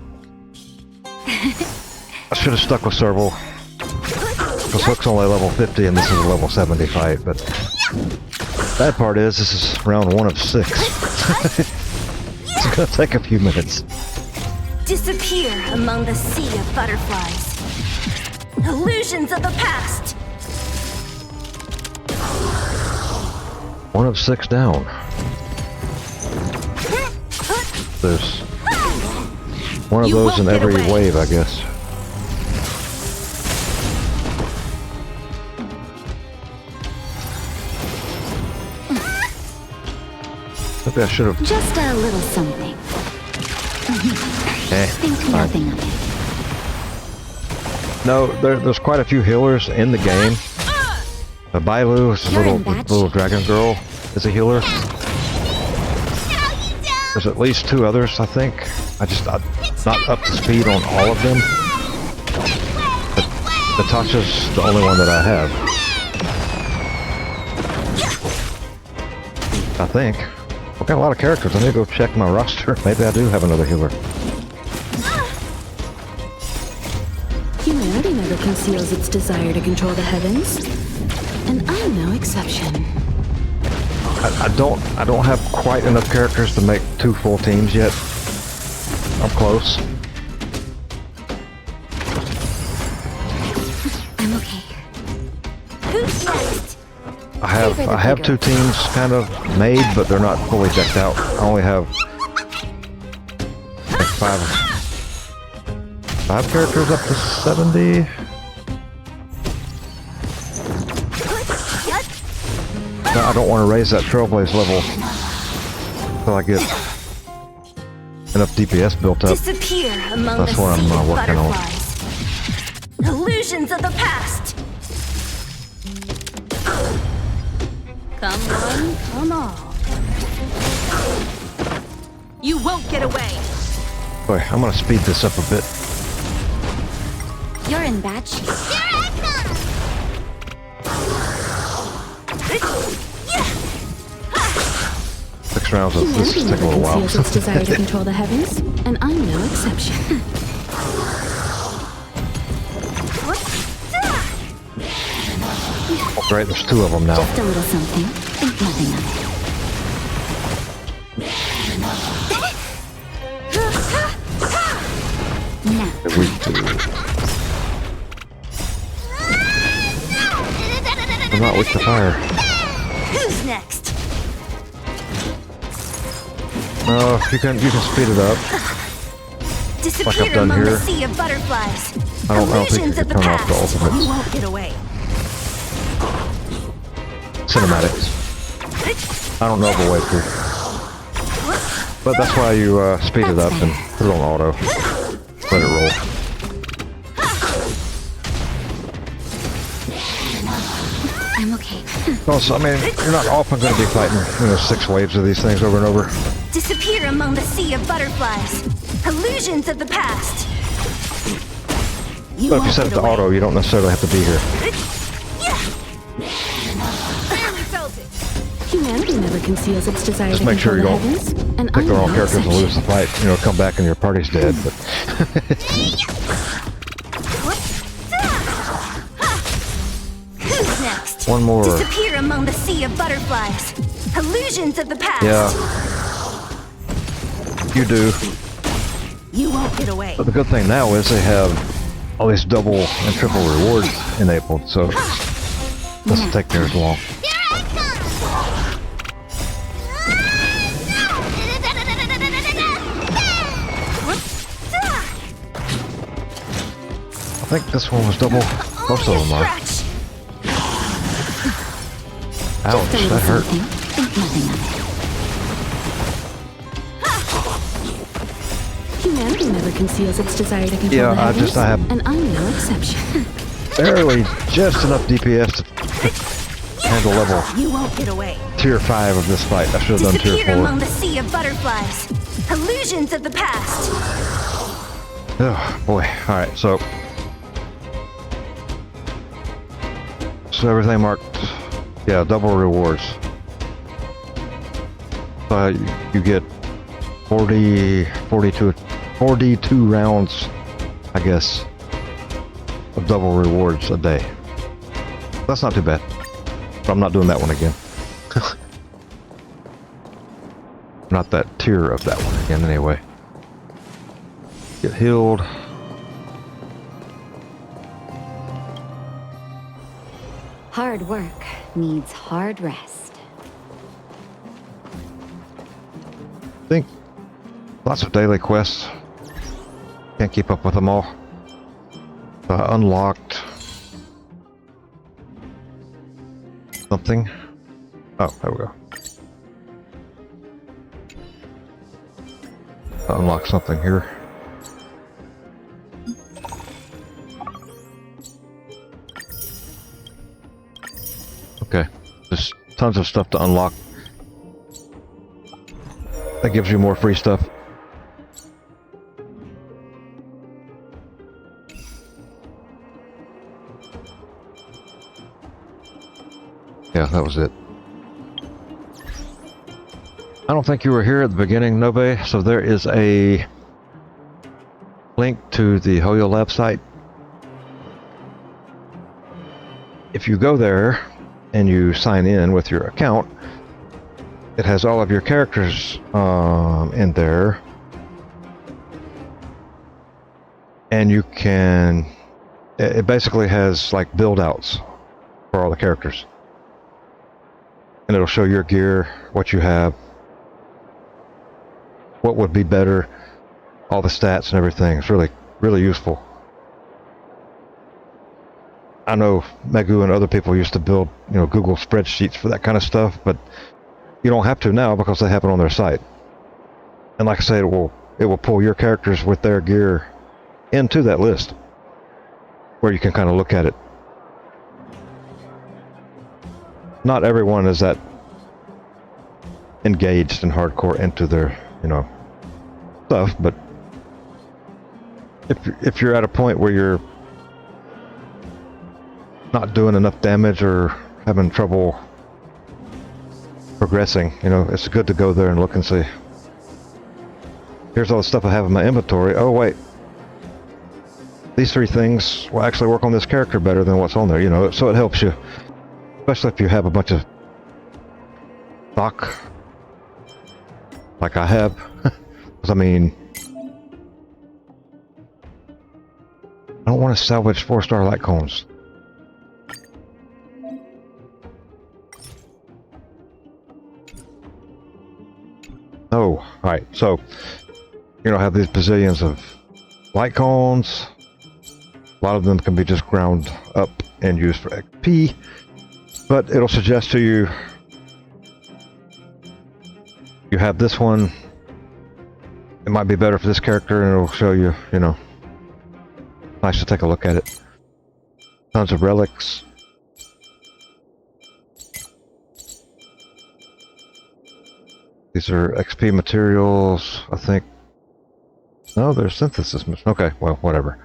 I should have stuck with Serval. Because Hook's only level 50 and this is level 75, but bad part is this is round 1 of 6. It's gonna take a few minutes. Disappear among the sea of butterflies. Illusions of the past. 1 of 6 down. There's one of those in every wave, I guess. Maybe I should have. Just a little something. Think nothing of it. No, there's quite a few healers in the game. Bailu, this little dragon girl, is a healer. There's at least 2 others, I think. I'm not up to speed on all of them. But Natasha's the only one that I have. I think. I've got a lot of characters. I need to go check my roster. Maybe I do have another healer. Humanity never conceals its desire to control the heavens, and I'm no exception. I don't have quite enough characters to make 2 full teams yet. I'm close. I'm okay. Who's next? I have 2 teams kind of made, but they're not fully decked out. I only have like 5 characters up to 70. No, I don't want to raise that Trailblaze level until I get enough DPS built up. Disappear among That's the what I'm sea of working on. butterflies. Illusions of the past. Come one, come all. You won't get away. Boy, I'm gonna speed this up a bit. You're in bad shape. 6 rounds of this Humanity is taking a never little while. conceals its desire to control the heavens, and I'm no exception. Oh, great, there's 2 of them now. Just a little something. Think nothing of it. Now, They're weak too. I'm not weak to fire. Who's next? No, you can speed it up. Disappear Like I've done among the here. sea of butterflies. I don't think you Illusions can of the turn off the past. You ultimates. won't get away. Cinematics. I don't know the way to. But that's why you speed it up and put it on auto. Let it roll. I'm okay. Also, I mean, you're not often going to be fighting, 6 waves of these things over and over. Disappear among the sea of butterflies. Illusions of the past. But if you set it to auto, you don't necessarily have to be here. Humanity never conceals its desire Just to make sure control you the don't heavens, and pick I'm the wrong no characters and exception. lose the fight. Come back and your party's dead. But Who's next? one more. Disappear among the sea of butterflies. Illusions of the past. Yeah. You do. You won't get away. But the good thing now is they have all these double and triple rewards enabled, so it doesn't take near as long. I think this one was double. Most of them are. Ouch, just a little that hurt. something. Think nothing of it. Humanity never conceals its desire to control Yeah, the I heavens, have and I'm no exception. barely just enough DPS to handle level You won't get away. tier 5 of this fight. I should have done tier Disappear 4. among the sea of butterflies. Illusions of the past. Oh boy. Alright, so everything marked, yeah, double rewards. So you get 42 rounds, I guess, of double rewards a day. That's not too bad. But I'm not doing that one again. Not that tier of that one again, anyway. Get healed. Hard work needs hard rest. I think lots of daily quests. Can't keep up with them all. Unlocked something. Oh, there we go. Unlock something here. Okay, there's tons of stuff to unlock. That gives you more free stuff. Yeah, that was it. I don't think you were here at the beginning, Nobe, so there is a link to the Hoyo Lab site. If you go there and you sign in with your account, it has all of your characters in there, and you can, it basically has like build outs for all the characters, and it'll show your gear, what you have, what would be better, all the stats and everything. It's really, really useful. I know Megu and other people used to build, you know, Google spreadsheets for that kind of stuff, but you don't have to now because they have it on their site. And like I said, it will pull your characters with their gear into that list, where you can kind of look at it. Not everyone is that engaged and hardcore into their, you know, stuff, but if you're at a point where you're not doing enough damage or having trouble progressing, you know, it's good to go there and look and see. Here's all the stuff I have in my inventory. Oh wait, these 3 things will actually work on this character better than what's on there, you know, so it helps you, especially if you have a bunch of stock like I have. Because I mean, I don't want to salvage 4-star light cones. Oh, alright, so you know, have these bazillions of light cones. A lot of them can be just ground up and used for XP, but it'll suggest to you, you have this one, it might be better for this character, and it'll show you, you know, nice to take a look at it. Tons of relics. These are XP materials, I think. No, they're synthesis. Okay, well, whatever.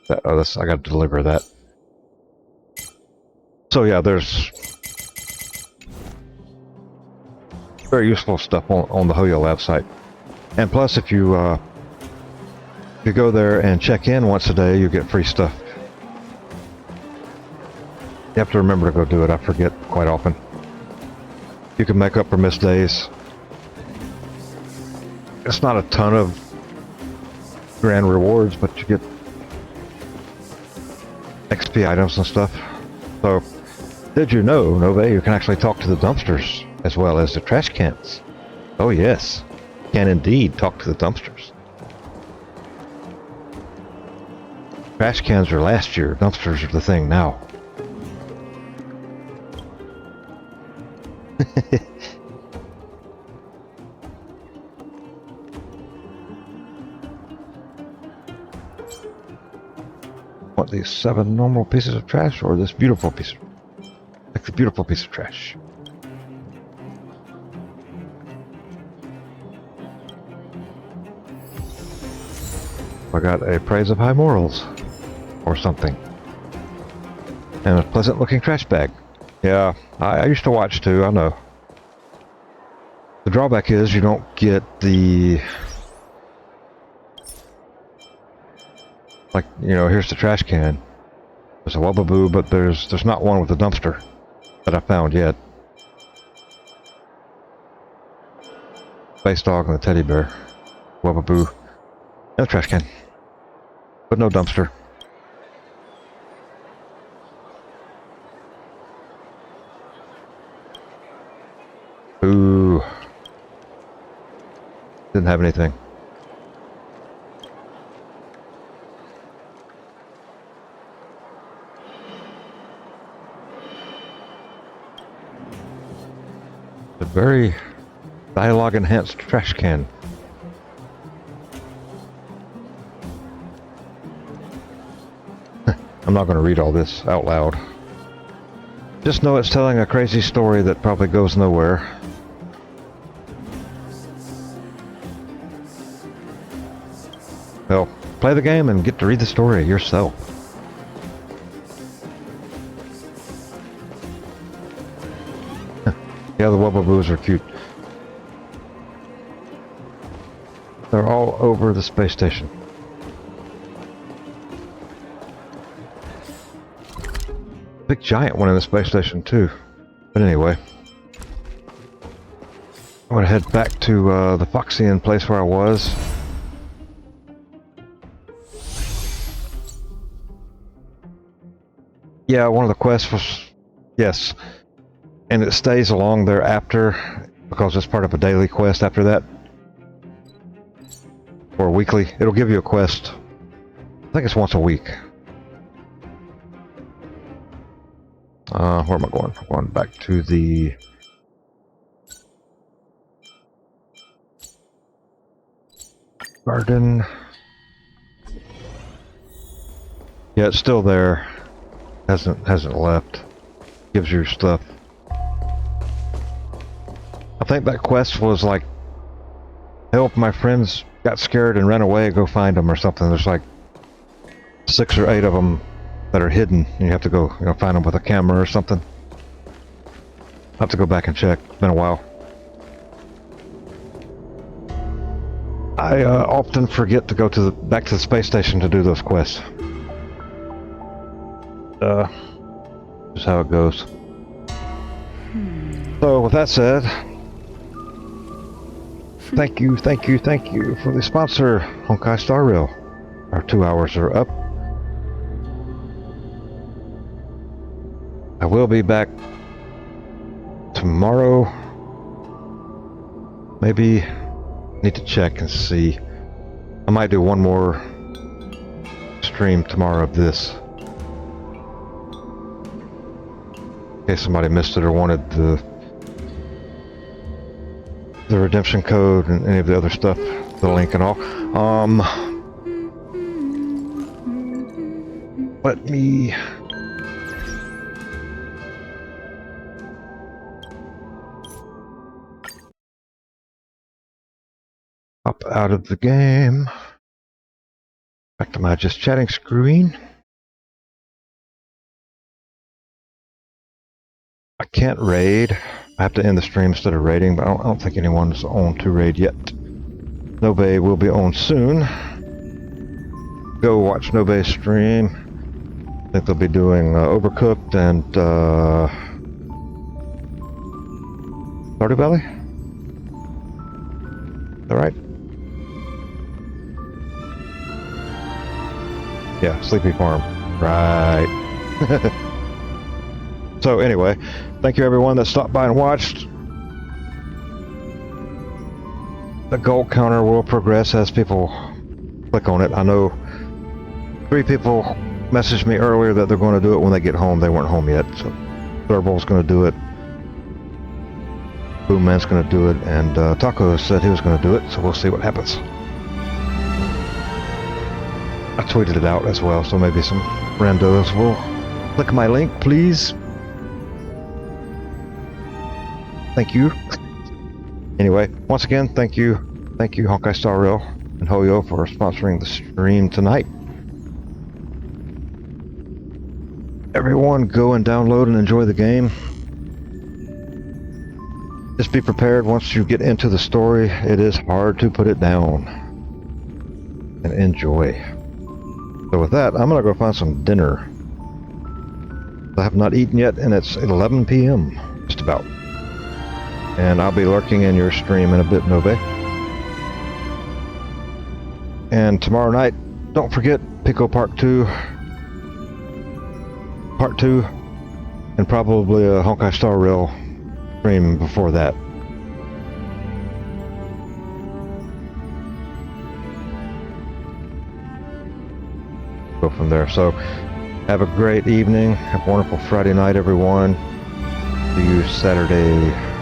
I got to deliver that. So yeah, there's very useful stuff on the Hoyo Lab site. And plus, if you go there and check in once a day, you get free stuff. You have to remember to go do it. I forget quite often. You can make up for missed days. It's not a ton of grand rewards, but you get XP items and stuff. So, did you know, Nove, you can actually talk to the dumpsters as well as the trash cans? Oh yes, you can indeed talk to the dumpsters. Trash cans are last year, dumpsters are the thing now. want these 7 normal pieces of trash or this beautiful piece of... Like the beautiful piece of trash. I got a praise of high morals. Or something. And a pleasant looking trash bag. Yeah, I used to watch too, I know. The drawback is you don't get the... Like, you know, here's the trash can. There's a Wubbaboo, but there's not one with a dumpster that I found yet. Space dog and the teddy bear. Wubbaboo. And a trash can. But no dumpster. Ooh. Didn't have anything. A very dialogue-enhanced trash can. I'm not going to read all this out loud. Just know it's telling a crazy story that probably goes nowhere. Well, play the game and get to read the story yourself. Yeah, the Wubbaboos are cute. They're all over the space station. Big giant one in the space station too. But anyway. I'm gonna head back to the Foxian place where I was. Yeah, one of the quests was... Yes. And it stays along there after, because it's part of a daily quest after that. Or weekly. It'll give you a quest. I think it's once a week. Where am I going? I'm going back to the... garden. Yeah, it's still there. Hasn't left. Gives you stuff. I think that quest was like, help my friends got scared and ran away, go find them or something. There's like 6 or 8 of them that are hidden. And you have to go, find them with a camera or something. I'll have to go back and check. It's been a while. I often forget to go to back to the space station to do those quests. Just how it goes. So with that said, thank you for the sponsor, Honkai Star Rail. Our 2 hours are up. I will be back tomorrow. Maybe need to check and see. I might do one more stream tomorrow of this. In case somebody missed it or wanted the redemption code and any of the other stuff, the link and all. Let me hop out of the game. Back to my just chatting screen. I can't raid. I have to end the stream instead of raiding, but I don't think anyone's on to raid yet. Nobe will be on soon. Go watch Nobe's stream. I think they'll be doing Overcooked and Stardew Valley? Is that right? Yeah, Sleepy Farm. Right. So anyway, thank you everyone that stopped by and watched. The gold counter will progress as people click on it. I know 3 people messaged me earlier that they're going to do it when they get home. They weren't home yet. So Thurbol's going to do it. Boomman's going to do it. And Taco said he was going to do it. So we'll see what happens. I tweeted it out as well, so maybe some randos will click my link, please. Thank you. Anyway, once again, thank you Honkai Star Rail and Hoyo for sponsoring the stream tonight. Everyone, go and download and enjoy the game. Just be prepared, once you get into the story, it is hard to put it down. And enjoy. So with that, I'm gonna go find some dinner. I have not eaten yet, and it's 11 p.m. just about. And I'll be lurking in your stream in a bit, Nove. And tomorrow night, don't forget Pico Part 2, and probably a Honkai Star Rail stream before that. Go from there. So, have a great evening. Have a wonderful Friday night, everyone. See you Saturday